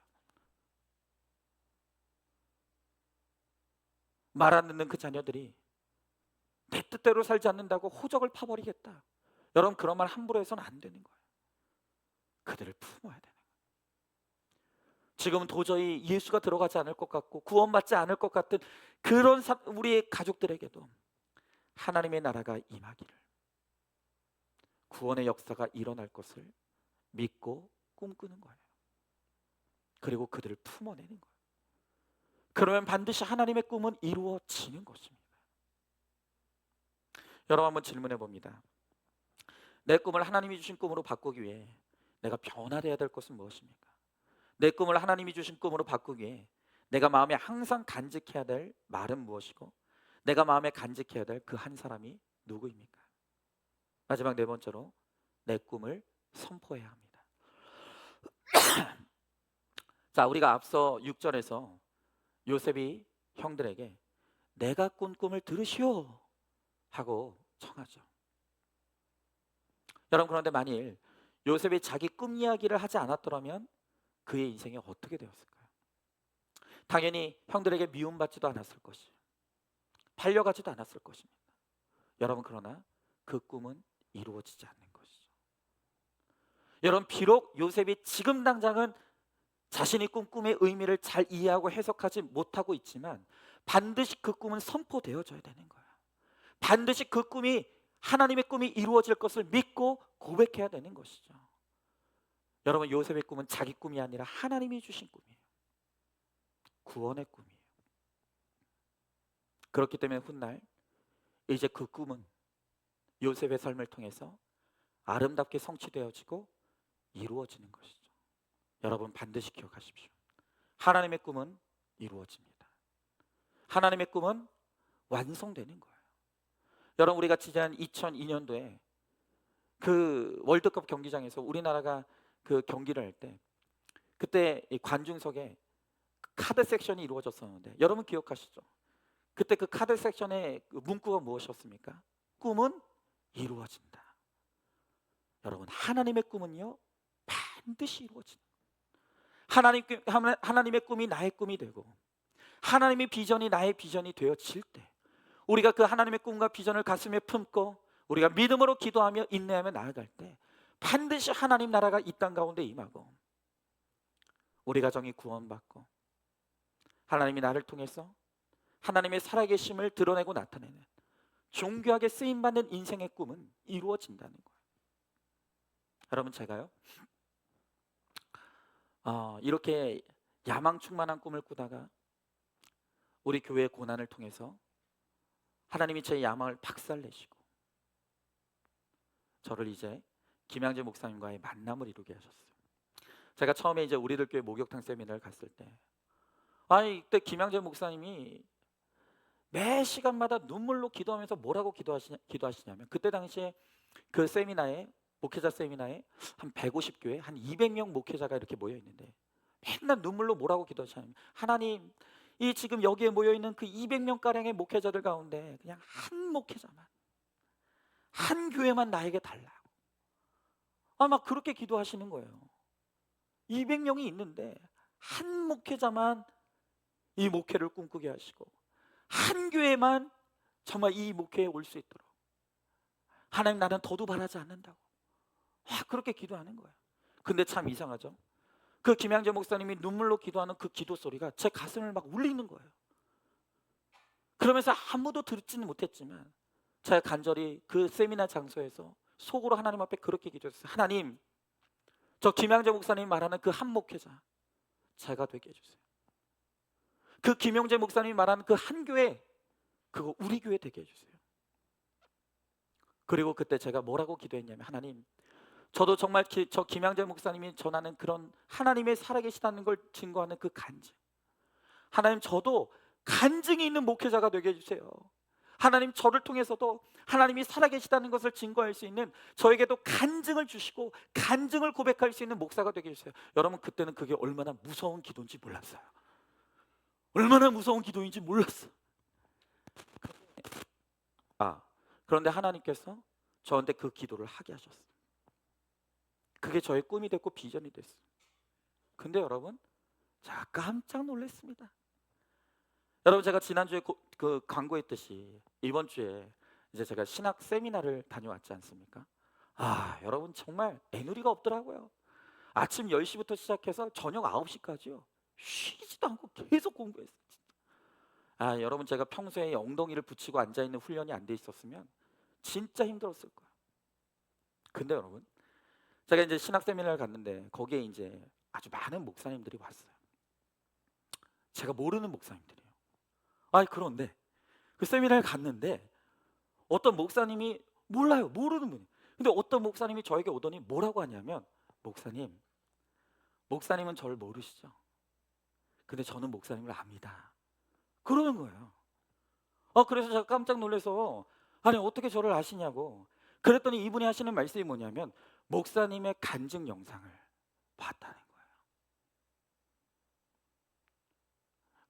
Speaker 1: 말 안 듣는 그 자녀들이 내 뜻대로 살지 않는다고 호적을 파버리겠다. 여러분, 그런 말 함부로 해서는 안 되는 거예요. 그들을 품어야 되는 거예요. 지금은 도저히 예수가 들어가지 않을 것 같고 구원받지 않을 것 같은 그런 우리의 가족들에게도 하나님의 나라가 임하기를, 구원의 역사가 일어날 것을 믿고 꿈꾸는 거예요. 그리고 그들을 품어내는 거예요. 그러면 반드시 하나님의 꿈은 이루어지는 것입니다. 여러분, 한번 질문해 봅니다. 내 꿈을 하나님이 주신 꿈으로 바꾸기 위해 내가 변화되어야 될 것은 무엇입니까? 내 꿈을 하나님이 주신 꿈으로 바꾸기 위해 내가 마음에 항상 간직해야 될 말은 무엇이고 내가 마음에 간직해야 될 그 한 사람이 누구입니까? 마지막 네 번째로, 내 꿈을 선포해야 합니다. 자, 우리가 앞서 6절에서 요셉이 형들에게 내가 꾼 꿈을 들으시오 하고 청하죠. 여러분, 그런데 만일 요셉이 자기 꿈 이야기를 하지 않았더라면 그의 인생이 어떻게 되었을까요? 당연히 형들에게 미움받지도 않았을 것이에요. 팔려가지도 않았을 것입니다. 여러분, 그러나 그 꿈은 이루어지지 않는 것이죠. 여러분, 비록 요셉이 지금 당장은 자신이 꾼 꿈의 의미를 잘 이해하고 해석하지 못하고 있지만 반드시 그 꿈은 선포되어져야 되는 거예요. 반드시 그 꿈이, 하나님의 꿈이 이루어질 것을 믿고 고백해야 되는 것이죠. 여러분, 요셉의 꿈은 자기 꿈이 아니라 하나님이 주신 꿈이에요. 구원의 꿈이에요. 그렇기 때문에 훗날 이제 그 꿈은 요셉의 삶을 통해서 아름답게 성취되어지고 이루어지는 것이죠. 여러분, 반드시 기억하십시오. 하나님의 꿈은 이루어집니다. 하나님의 꿈은 완성되는 거예요. 여러분, 우리가 지난 2002년도에 그 월드컵 경기장에서 우리나라가 그 경기를 할 때, 그때 이 관중석에 카드 섹션이 이루어졌었는데 여러분 기억하시죠? 그때 그 카드 섹션의 그 문구가 무엇이었습니까? 꿈은 이루어진다. 여러분, 하나님의 꿈은요 반드시 이루어진다. 하나님의 꿈이 나의 꿈이 되고 하나님의 비전이 나의 비전이 되어질 때, 우리가 그 하나님의 꿈과 비전을 가슴에 품고 우리가 믿음으로 기도하며 인내하며 나아갈 때 반드시 하나님 나라가 이 땅 가운데 임하고 우리 가정이 구원받고 하나님이 나를 통해서 하나님의 살아계심을 드러내고 나타내는 존귀하게 쓰임받는 인생의 꿈은 이루어진다는 거예요. 여러분, 제가요 이렇게 야망 충만한 꿈을 꾸다가 우리 교회의 고난을 통해서 하나님이 제 야망을 박살내시고 저를 이제 김양재 목사님과의 만남을 이루게 하셨어요. 제가 처음에 이제 우리들 교회 목욕탕 세미나를 갔을 때, 이때 김양재 목사님이 매 시간마다 눈물로 기도하면서 뭐라고 기도하시냐면, 그때 당시에 그 세미나에, 목회자 세미나에 한 150교회 한 200명 목회자가 이렇게 모여 있는데 맨날 눈물로 뭐라고 기도하시냐면, 하나님, 이 지금 여기에 모여 있는 그 200명 가량의 목회자들 가운데 그냥 한 목회자만, 한 교회만 나에게 달라고. 막 그렇게 기도하시는 거예요. 200명이 있는데 한 목회자만 이 목회를 꿈꾸게 하시고 한 교회만 정말 이 목회에 올 수 있도록, 하나님, 나는 더도 바라지 않는다고 그렇게 기도하는 거예요. 근데 참 이상하죠. 그 김양재 목사님이 눈물로 기도하는 그 기도 소리가 제 가슴을 막 울리는 거예요. 그러면서 아무도 듣지는 못했지만 제가 간절히 그 세미나 장소에서 속으로 하나님 앞에 그렇게 기도했어요. 하나님, 저 김양재 목사님이 말하는 그 한 목회자 제가 되게 해주세요. 그 김영재 목사님이 말하는 그 한 교회, 그거 우리 교회 되게 해주세요. 그리고 그때 제가 뭐라고 기도했냐면, 하나님, 저도 정말 저 김양재 목사님이 전하는 그런 하나님의 살아계시다는 걸 증거하는 그 간증, 하나님, 저도 간증이 있는 목회자가 되게 해주세요. 하나님, 저를 통해서도 하나님이 살아계시다는 것을 증거할 수 있는, 저에게도 간증을 주시고 간증을 고백할 수 있는 목사가 되게 해주세요. 여러분, 그때는 그게 얼마나 무서운 기도인지 몰랐어요. 얼마나 무서운 기도인지 몰랐어. 그런데 하나님께서 저한테 그 기도를 하게 하셨어요. 그게 저의 꿈이 됐고 비전이 됐어요. 근데 여러분, 제가 깜짝 놀랐습니다. 여러분, 제가 지난주에 그 광고했듯이 이번 주에 이제 제가 신학 세미나를 다녀왔지 않습니까? 여러분, 정말 애누리가 없더라고요. 아침 10시부터 시작해서 저녁 9시까지요. 쉬지도 않고 계속 공부했어요. 여러분, 제가 평소에 엉덩이를 붙이고 앉아있는 훈련이 안 돼 있었으면 진짜 힘들었을 거예요. 근데 여러분, 제가 이제 신학 세미나를 갔는데 거기에 이제 아주 많은 목사님들이 왔어요. 제가 모르는 목사님들이에요. 그런데 그 세미나를 갔는데 어떤 목사님이, 몰라요, 모르는 분이, 근데 어떤 목사님이 저에게 오더니 뭐라고 하냐면, 목사님은 저를 모르시죠? 근데 저는 목사님을 압니다. 그러는 거예요. 그래서 제가 깜짝 놀라서, 아니, 어떻게 저를 아시냐고. 그랬더니 이분이 하시는 말씀이 뭐냐면, 목사님의 간증 영상을 봤다는 거예요.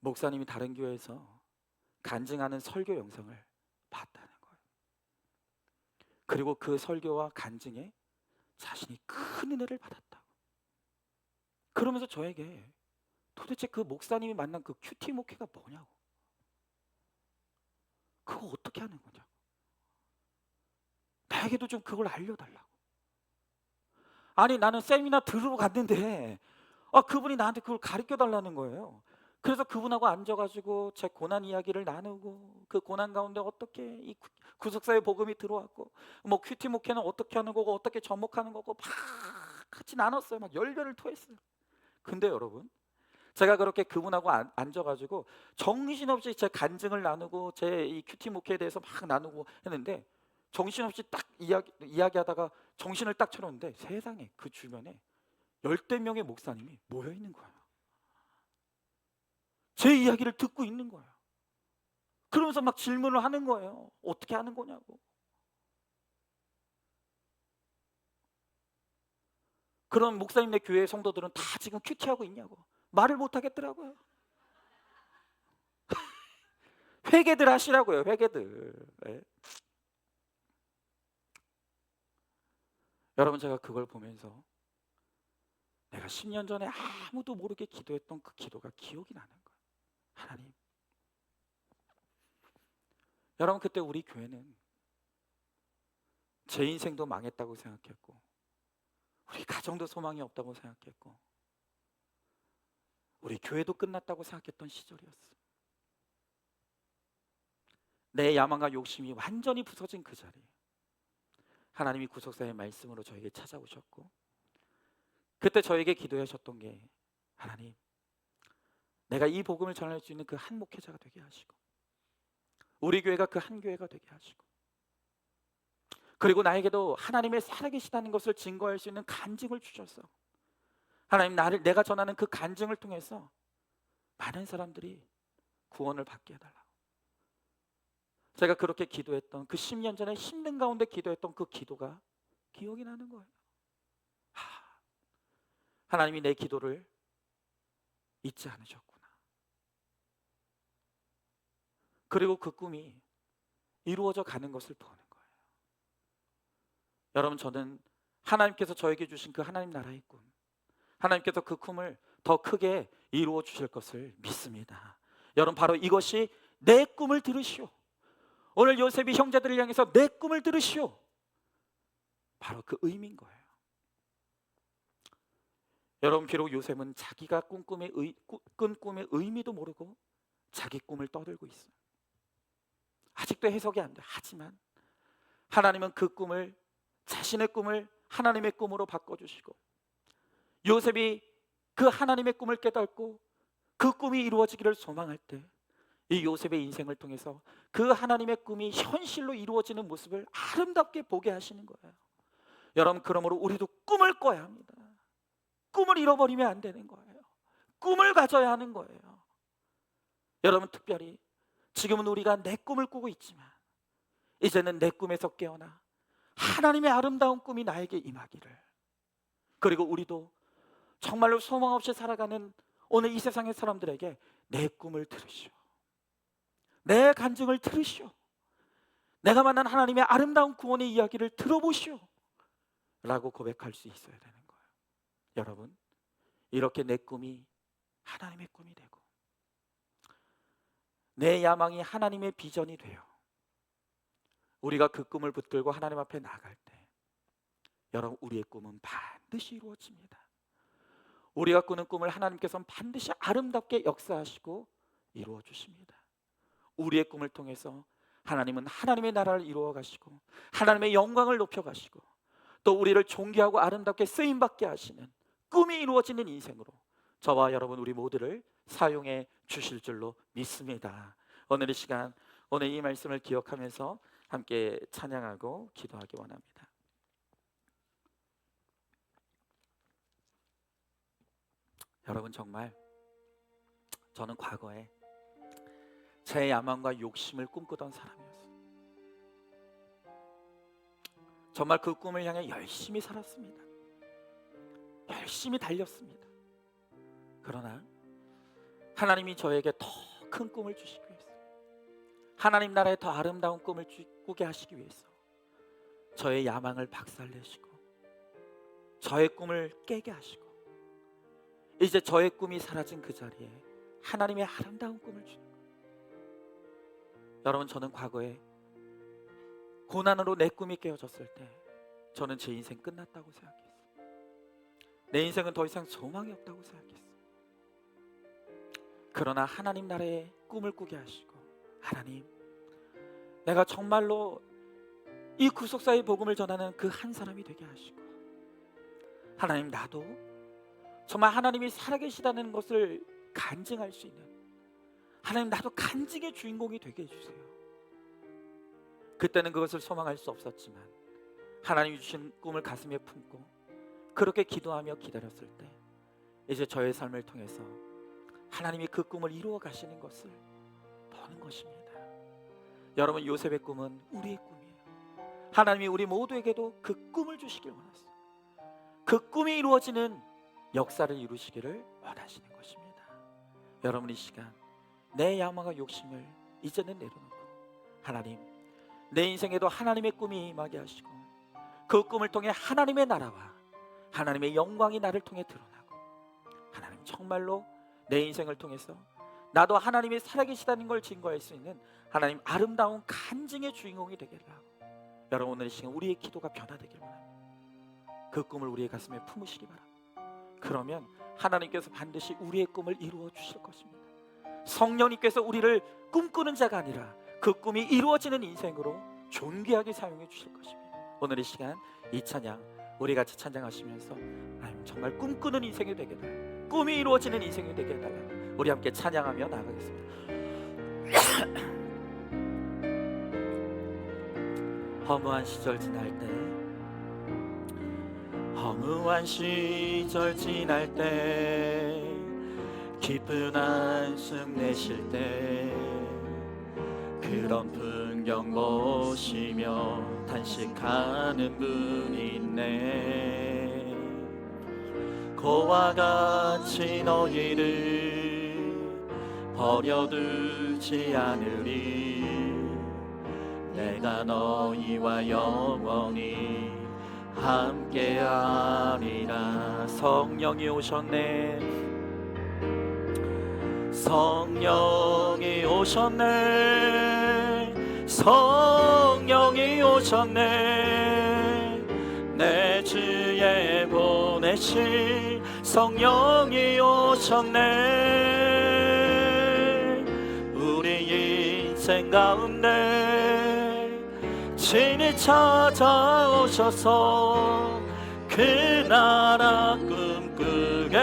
Speaker 1: 목사님이 다른 교회에서 간증하는 설교 영상을 봤다는 거예요. 그리고 그 설교와 간증에 자신이 큰 은혜를 받았다고. 그러면서 저에게 도대체 그 목사님이 만난 그 큐티 목회가 뭐냐고. 그거 어떻게 하는 거냐고. 나에게도 좀 그걸 알려달라고. 아니 나는 세미나 들으러 갔는데 그분이 나한테 그걸 가르쳐 달라는 거예요. 그래서 그분하고 앉아가지고 제 고난 이야기를 나누고 그 고난 가운데 어떻게 이 구속사의 복음이 들어왔고 뭐 큐티 목회는 어떻게 하는 거고 어떻게 접목하는 거고 막 같이 나눴어요. 막 열변을 토했어요. 근데 여러분 제가 그렇게 그분하고 앉아가지고 정신없이 제 간증을 나누고 제 이 큐티 목회에 대해서 막 나누고 했는데 정신없이 딱 이야기하다가 정신을 딱 차렸는데 세상에 그 주변에 10대 명의 목사님이 모여 있는 거예요. 제 이야기를 듣고 있는 거예요. 그러면서 막 질문을 하는 거예요. 어떻게 하는 거냐고. 그런 목사님네 교회 성도들은 다 지금 큐티하고 있냐고 말을 못 하겠더라고요. 회개들 하시라고요. 회개들. 네. 여러분 제가 그걸 보면서 내가 10년 전에 아무도 모르게 기도했던 그 기도가 기억이 나는 거예요. 하나님, 여러분 그때 우리 교회는 제 인생도 망했다고 생각했고 우리 가정도 소망이 없다고 생각했고 우리 교회도 끝났다고 생각했던 시절이었어요. 내 야망과 욕심이 완전히 부서진 그 자리에 하나님이 구속사의 말씀으로 저에게 찾아오셨고 그때 저에게 기도하셨던 게 하나님, 내가 이 복음을 전할 수 있는 그 한 목회자가 되게 하시고 우리 교회가 그 한 교회가 되게 하시고 그리고 나에게도 하나님의 살아계시다는 것을 증거할 수 있는 간증을 주셔서 하나님 내가 전하는 그 간증을 통해서 많은 사람들이 구원을 받게 해달라고. 제가 그렇게 기도했던 그 10년 전에 힘든 가운데 기도했던 그 기도가 기억이 나는 거예요. 하나님이 내 기도를 잊지 않으셨구나. 그리고 그 꿈이 이루어져 가는 것을 보는 거예요. 여러분 저는 하나님께서 저에게 주신 그 하나님 나라의 꿈, 하나님께서 그 꿈을 더 크게 이루어 주실 것을 믿습니다. 여러분 바로 이것이 내 꿈을 들으시오. 오늘 요셉이 형제들을 향해서 내 꿈을 들으시오. 바로 그 의미인 거예요. 여러분 비록 요셉은 자기가 꾼 꿈의 의미도 모르고 자기 꿈을 떠들고 있어요. 아직도 해석이 안 돼. 하지만 하나님은 그 꿈을 자신의 꿈을 하나님의 꿈으로 바꿔주시고 요셉이 그 하나님의 꿈을 깨닫고 그 꿈이 이루어지기를 소망할 때 이 요셉의 인생을 통해서 그 하나님의 꿈이 현실로 이루어지는 모습을 아름답게 보게 하시는 거예요. 여러분 그러므로 우리도 꿈을 꿔야 합니다. 꿈을 잃어버리면 안 되는 거예요. 꿈을 가져야 하는 거예요. 여러분 특별히 지금은 우리가 내 꿈을 꾸고 있지만 이제는 내 꿈에서 깨어나 하나님의 아름다운 꿈이 나에게 임하기를, 그리고 우리도 정말로 소망 없이 살아가는 오늘 이 세상의 사람들에게 내 꿈을 들으시오, 내 간증을 들으시오, 내가 만난 하나님의 아름다운 구원의 이야기를 들어보시오 라고 고백할 수 있어야 되는 거예요. 여러분 이렇게 내 꿈이 하나님의 꿈이 되고 내 야망이 하나님의 비전이 되어 우리가 그 꿈을 붙들고 하나님 앞에 나갈 때 여러분 우리의 꿈은 반드시 이루어집니다. 우리가 꾸는 꿈을 하나님께서는 반드시 아름답게 역사하시고 이루어 주십니다. 우리의 꿈을 통해서 하나님은 하나님의 나라를 이루어 가시고 하나님의 영광을 높여 가시고 또 우리를 존귀하고 아름답게 쓰임받게 하시는 꿈이 이루어지는 인생으로 저와 여러분 우리 모두를 사용해 주실 줄로 믿습니다. 오늘 이 시간 오늘 이 말씀을 기억하면서 함께 찬양하고 기도하기 원합니다. 여러분 정말 저는 과거에 제 야망과 욕심을 꿈꾸던 사람이었어요. 정말 그 꿈을 향해 열심히 살았습니다. 열심히 달렸습니다. 그러나 하나님이 저에게 더 큰 꿈을 주시기 위해서, 하나님 나라의 더 아름다운 꿈을 꾸게 하시기 위해서 저의 야망을 박살내시고 저의 꿈을 깨게 하시고 이제 저의 꿈이 사라진 그 자리에 하나님의 아름다운 꿈을 주는 거예요. 여러분, 저는 과거에 고난으로 내 꿈이 깨어졌을 때 저는 제 인생 끝났다고 생각했어요. 내 인생은 더 이상 소망이 없다고 생각했어요. 그러나 하나님 나라의 꿈을 꾸게 하시고, 하나님, 내가 정말로 이 구속사의 복음을 전하는 그 한 사람이 되게 하시고, 하나님, 나도 정말 하나님이 살아계시다는 것을 간증할 수 있는, 하나님, 나도 간증의 주인공이 되게 해주세요. 그때는 그것을 소망할 수 없었지만 하나님이 주신 꿈을 가슴에 품고 그렇게 기도하며 기다렸을 때 이제 저의 삶을 통해서 하나님이 그 꿈을 이루어 가시는 것을 보는 것입니다. 여러분, 요셉의 꿈은 우리의 꿈이에요. 하나님이 우리 모두에게도 그 꿈을 주시길 원하세요. 그 꿈이 이루어지는 역사를 이루시기를 원하시는 것입니다. 여러분, 이 시간 내 야망과 욕심을 이제는 내려놓고, 하나님, 내 인생에도 하나님의 꿈이 임하게 하시고 그 꿈을 통해 하나님의 나라와 하나님의 영광이 나를 통해 드러나고, 하나님, 정말로 내 인생을 통해서 나도 하나님이 살아계시다는 걸 증거할 수 있는 하나님 아름다운 간증의 주인공이 되게 하고, 여러분, 오늘 이 시간 우리의 기도가 변화되길 바랍니다. 그 꿈을 우리의 가슴에 품으시기 바랍니다. 그러면 하나님께서 반드시 우리의 꿈을 이루어 주실 것입니다. 성령님께서 우리를 꿈꾸는 자가 아니라 그 꿈이 이루어지는 인생으로 존귀하게 사용해 주실 것입니다. 오늘 이 시간 이 찬양 우리 같이 찬양하시면서 하나님, 정말 꿈꾸는 인생이 되게 해달라, 꿈이 이루어지는 인생이 되게 해달라, 우리 함께 찬양하며 나아가겠습니다. 허무한 시절 지날 때, 허무한 시절 지날 때, 깊은 한숨 내쉴 때, 그런 풍경 보시며 탄식하는 분이 있네. 그와 같이 너희를 버려두지 않으리. 내가 너희와 영원히 함께하리라. 성령이 오셨네, 성령이 오셨네, 성령이 오셨네. 내 주에 보내신 성령이 오셨네. 우리 인생 가운데 친히 찾아오셔서 그 나라 꿈꾸게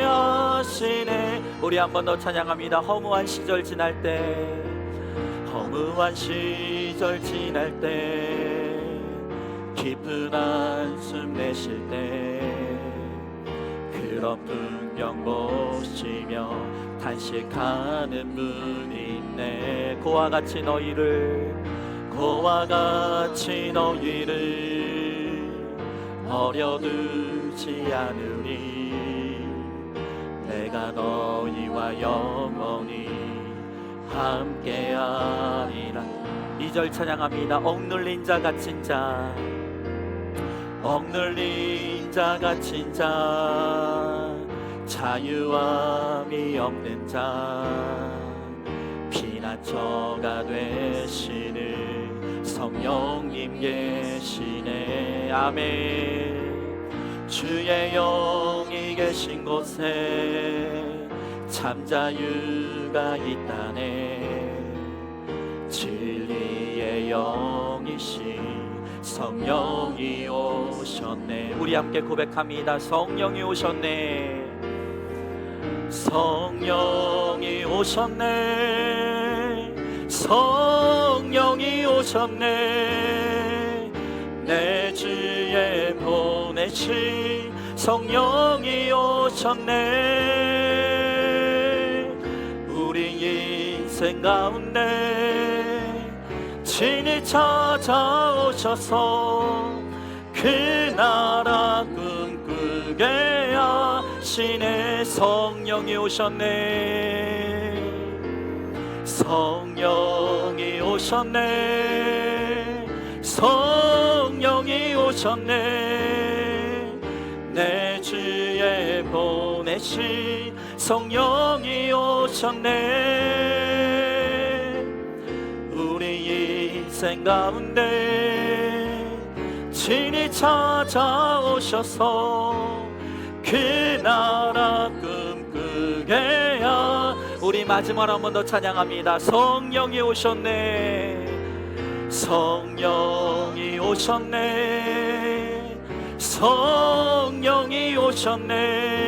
Speaker 1: 하시네. 우리 한 번 더 찬양합니다. 허무한 시절 지날 때, 허무한 시절 지날 때, 깊은 한숨 내쉴 때, 그런 풍경 보시며 탄식하는 분이 있네. 그와 같이 너희를, 그와 같이 너희를 버려두지 않으리. 내가 너희와 영원히 함께하리라. 2절 찬양합니다. 억눌린 자 갇힌 자, 억눌린 자 갇힌 자, 자유함이 없는 자, 피난처가 되시는 성령님 계시네. 아멘. 주의 영이 계신 곳에 참 자유가 있다네. 진리의 영이신 성령이 오셨네. 우리 함께 고백합니다. 성령이 오셨네, 성령이 오셨네, 성령이 오셨네. 내 주에 보내신 성령이 오셨네. 우리 인생 가운데 친히 찾아오셔서 그 나라 꿈꾸게 하시네. 성령이 오셨네, 성령이 오셨네, 성령이 오셨네. 내 주에 보내신 성령이 오셨네. 우리 인생 가운데 친히 찾아오셔서 그 나라 꿈꾸게 하. 우리 마지막으로 한 번 더 찬양합니다. 성령이 오셨네. 성령이 오셨네. 성령이 오셨네.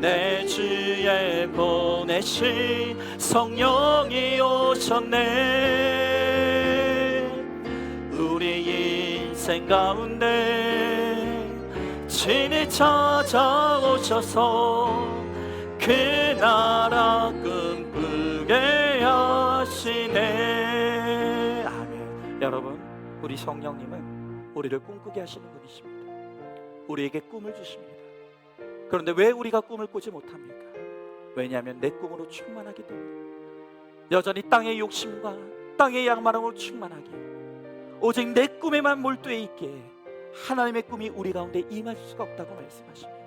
Speaker 1: 내 주에 보내신 성령이 오셨네. 우리 인생 가운데 친히 찾아오셔서 그 나라 꿈꾸게 하시네. 아멘. 여러분, 우리 성령님은 우리를 꿈꾸게 하시는 분이십니다. 우리에게 꿈을 주십니다. 그런데 왜 우리가 꿈을 꾸지 못합니까? 왜냐하면 내 꿈으로 충만하기 때문에. 여전히 땅의 욕심과 땅의 양만함으로 충만하기에 오직 내 꿈에만 몰두해 있기에 하나님의 꿈이 우리 가운데 임할 수가 없다고 말씀하십니다.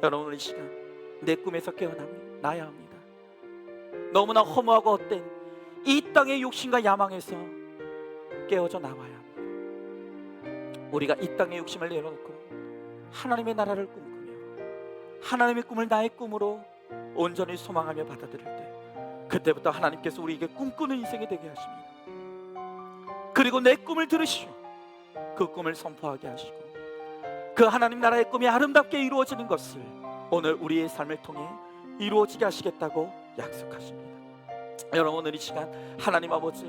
Speaker 1: 여러분, 이 시간 내 꿈에서 깨어나야 합니다. 너무나 허무하고 헛된 이 땅의 욕심과 야망에서 깨어져 나와야 합니다. 우리가 이 땅의 욕심을 내려놓고 하나님의 나라를 꿈꾸며 하나님의 꿈을 나의 꿈으로 온전히 소망하며 받아들일 때, 그때부터 하나님께서 우리에게 꿈꾸는 인생이 되게 하십니다. 그리고 내 꿈을 들으시오. 그 꿈을 선포하게 하시고 그 하나님 나라의 꿈이 아름답게 이루어지는 것을 오늘 우리의 삶을 통해 이루어지게 하시겠다고 약속하십니다. 여러분, 오늘 이 시간 하나님 아버지,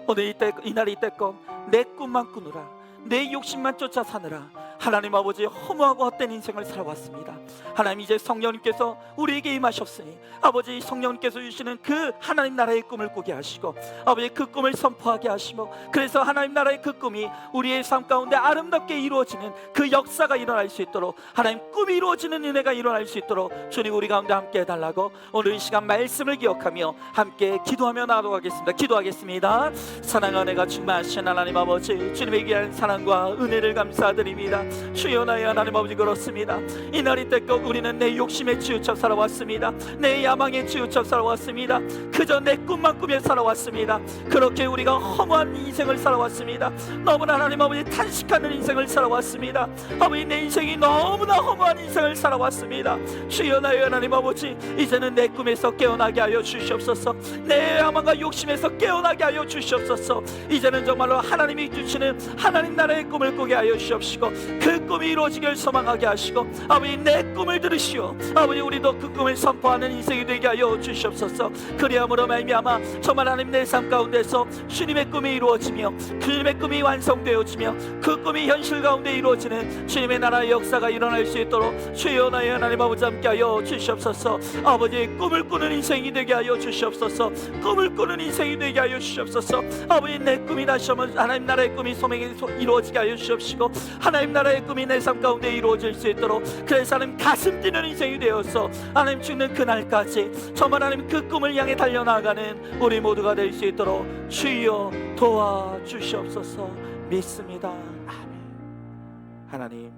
Speaker 1: 오늘 이날 이때껏 내 꿈만 꾸느라, 내 욕심만 쫓아 사느라 하나님 아버지 허무하고 헛된 인생을 살아왔습니다. 하나님, 이제 성령님께서 우리에게 임하셨으니 아버지, 성령님께서 주시는 그 하나님 나라의 꿈을 꾸게 하시고 아버지 그 꿈을 선포하게 하시고, 그래서 하나님 나라의 그 꿈이 우리의 삶 가운데 아름답게 이루어지는 그 역사가 일어날 수 있도록, 하나님 꿈이 이루어지는 은혜가 일어날 수 있도록 주님 우리 가운데 함께 해달라고 오늘 이 시간 말씀을 기억하며 함께 기도하며 나아가겠습니다. 기도하겠습니다. 사랑과 은혜가 충만하신 하나님 아버지, 주님의 귀한 사랑과 은혜를 감사드립니다. 주여, 나의 하나님 아버지, 그렇습니다. 이날 이때껏 우리는 내 욕심에 치우쳐 살아왔습니다. 내 야망에 치우쳐 살아왔습니다. 그저 내 꿈만 꾸며 살아왔습니다. 그렇게 우리가 허무한 인생을 살아왔습니다. 너무나 하나님 아버지 탄식하는 인생을 살아왔습니다. 아버지, 내 인생이 너무나 허무한 인생을 살아왔습니다. 주여, 나의 하나님 아버지, 이제는 내 꿈에서 깨어나게 하여 주시옵소서. 내 야망과 욕심에서 깨어나게 하여 주시옵소서. 이제는 정말로 하나님이 주시는 하나님 나라의 꿈을 꾸게 하여 주시옵시고 그 꿈이 이루어지길 소망하게 하시고 아버지, 내 꿈을 들으시오. 아버지, 우리도 그 꿈을 선포하는 인생이 되게 하여 주시옵소서. 그리함으로 말미암아 정말 하나님 내 삶 가운데서 주님의 꿈이 이루어지며 주님의 꿈이 완성되어지며 그 꿈이 현실 가운데 이루어지는 주님의 나라의 역사가 일어날 수 있도록 주여, 나의 하나님 아버지 함께 하여 주시옵소서. 아버지, 꿈을 꾸는 인생이 되게 하여 주시옵소서. 꿈을 꾸는 인생이 되게 하여 주시옵소서. 아버지, 내 꿈이 다시 한번 하나님 나라의 꿈이 소명에 이루어지게 하여 주시옵시고 하나님 나라의 꿈이 내 삶 가운데 이루어질 수 있도록, 그래서 하나님 가슴 뛰는 인생이 되어서 하나님 죽는 그날까지 정말 하나님 그 꿈을 향해 달려나가는 우리 모두가 될 수 있도록 주여 도와주시옵소서. 믿습니다. 아멘. 하나님,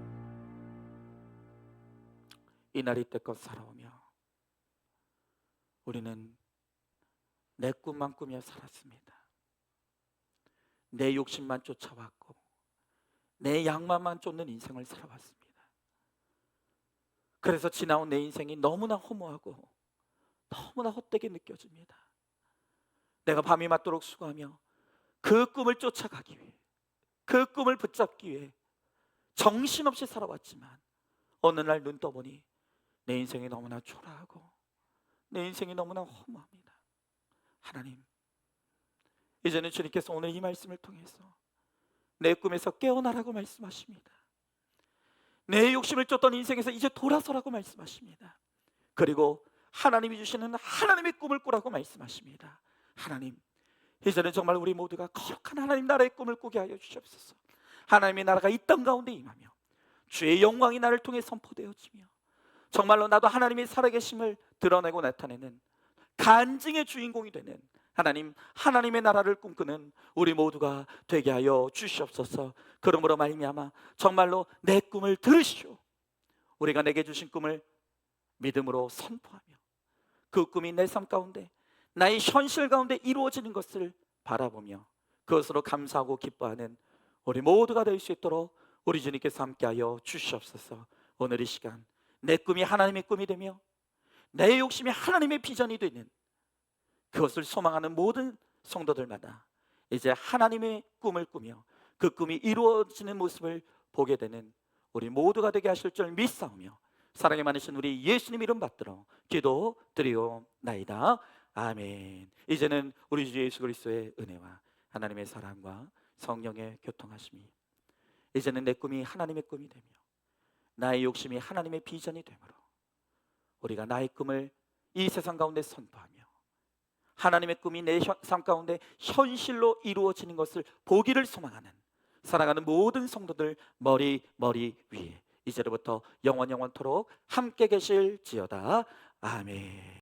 Speaker 1: 이날 이때껏 살아오며 우리는 내 꿈만 꾸며 살았습니다. 내 욕심만 쫓아왔고 내 양만만 쫓는 인생을 살아왔습니다. 그래서 지나온 내 인생이 너무나 허무하고 너무나 헛되게 느껴집니다. 내가 밤이 맞도록 수고하며 그 꿈을 쫓아가기 위해, 그 꿈을 붙잡기 위해 정신없이 살아왔지만 어느 날 눈 떠보니 내 인생이 너무나 초라하고 내 인생이 너무나 허무합니다. 하나님, 이제는 주님께서 오늘 이 말씀을 통해서 내 꿈에서 깨어나라고 말씀하십니다. 내 욕심을 쫓던 인생에서 이제 돌아서라고 말씀하십니다. 그리고 하나님이 주시는 하나님의 꿈을 꾸라고 말씀하십니다. 하나님, 이제는 정말 우리 모두가 거룩한 하나님 나라의 꿈을 꾸게 하여 주시옵소서. 하나님의 나라가 이 땅 가운데 임하며 주의 영광이 나를 통해 선포되어지며 정말로 나도 하나님의 살아계심을 드러내고 나타내는 간증의 주인공이 되는 하나님, 하나님의 나라를 꿈꾸는 우리 모두가 되게 하여 주시옵소서. 그러므로 말미암아 정말로 내 꿈을 들으시오. 우리가 내게 주신 꿈을 믿음으로 선포하며 그 꿈이 내 삶 가운데, 나의 현실 가운데 이루어지는 것을 바라보며 그것으로 감사하고 기뻐하는 우리 모두가 될 수 있도록 우리 주님께서 함께하여 주시옵소서. 오늘 이 시간 내 꿈이 하나님의 꿈이 되며 내 욕심이 하나님의 비전이 되는, 그것을 소망하는 모든 성도들마다 이제 하나님의 꿈을 꾸며 그 꿈이 이루어지는 모습을 보게 되는 우리 모두가 되게 하실 줄 믿사오며 사랑이 많으신 우리 예수님 이름 받들어 기도 드리옵나이다. 아멘. 이제는 우리 주 예수 그리스도의 은혜와 하나님의 사랑과 성령의 교통하심이, 이제는 내 꿈이 하나님의 꿈이 되며 나의 욕심이 하나님의 비전이 되므로 우리가 나의 꿈을 이 세상 가운데 선포하며 하나님의 꿈이 내 삶 가운데 현실로 이루어지는 것을 보기를 소망하는 사랑하는 모든 성도들 머리 위에 이제로부터 영원토록 함께 계실지어다. 아멘.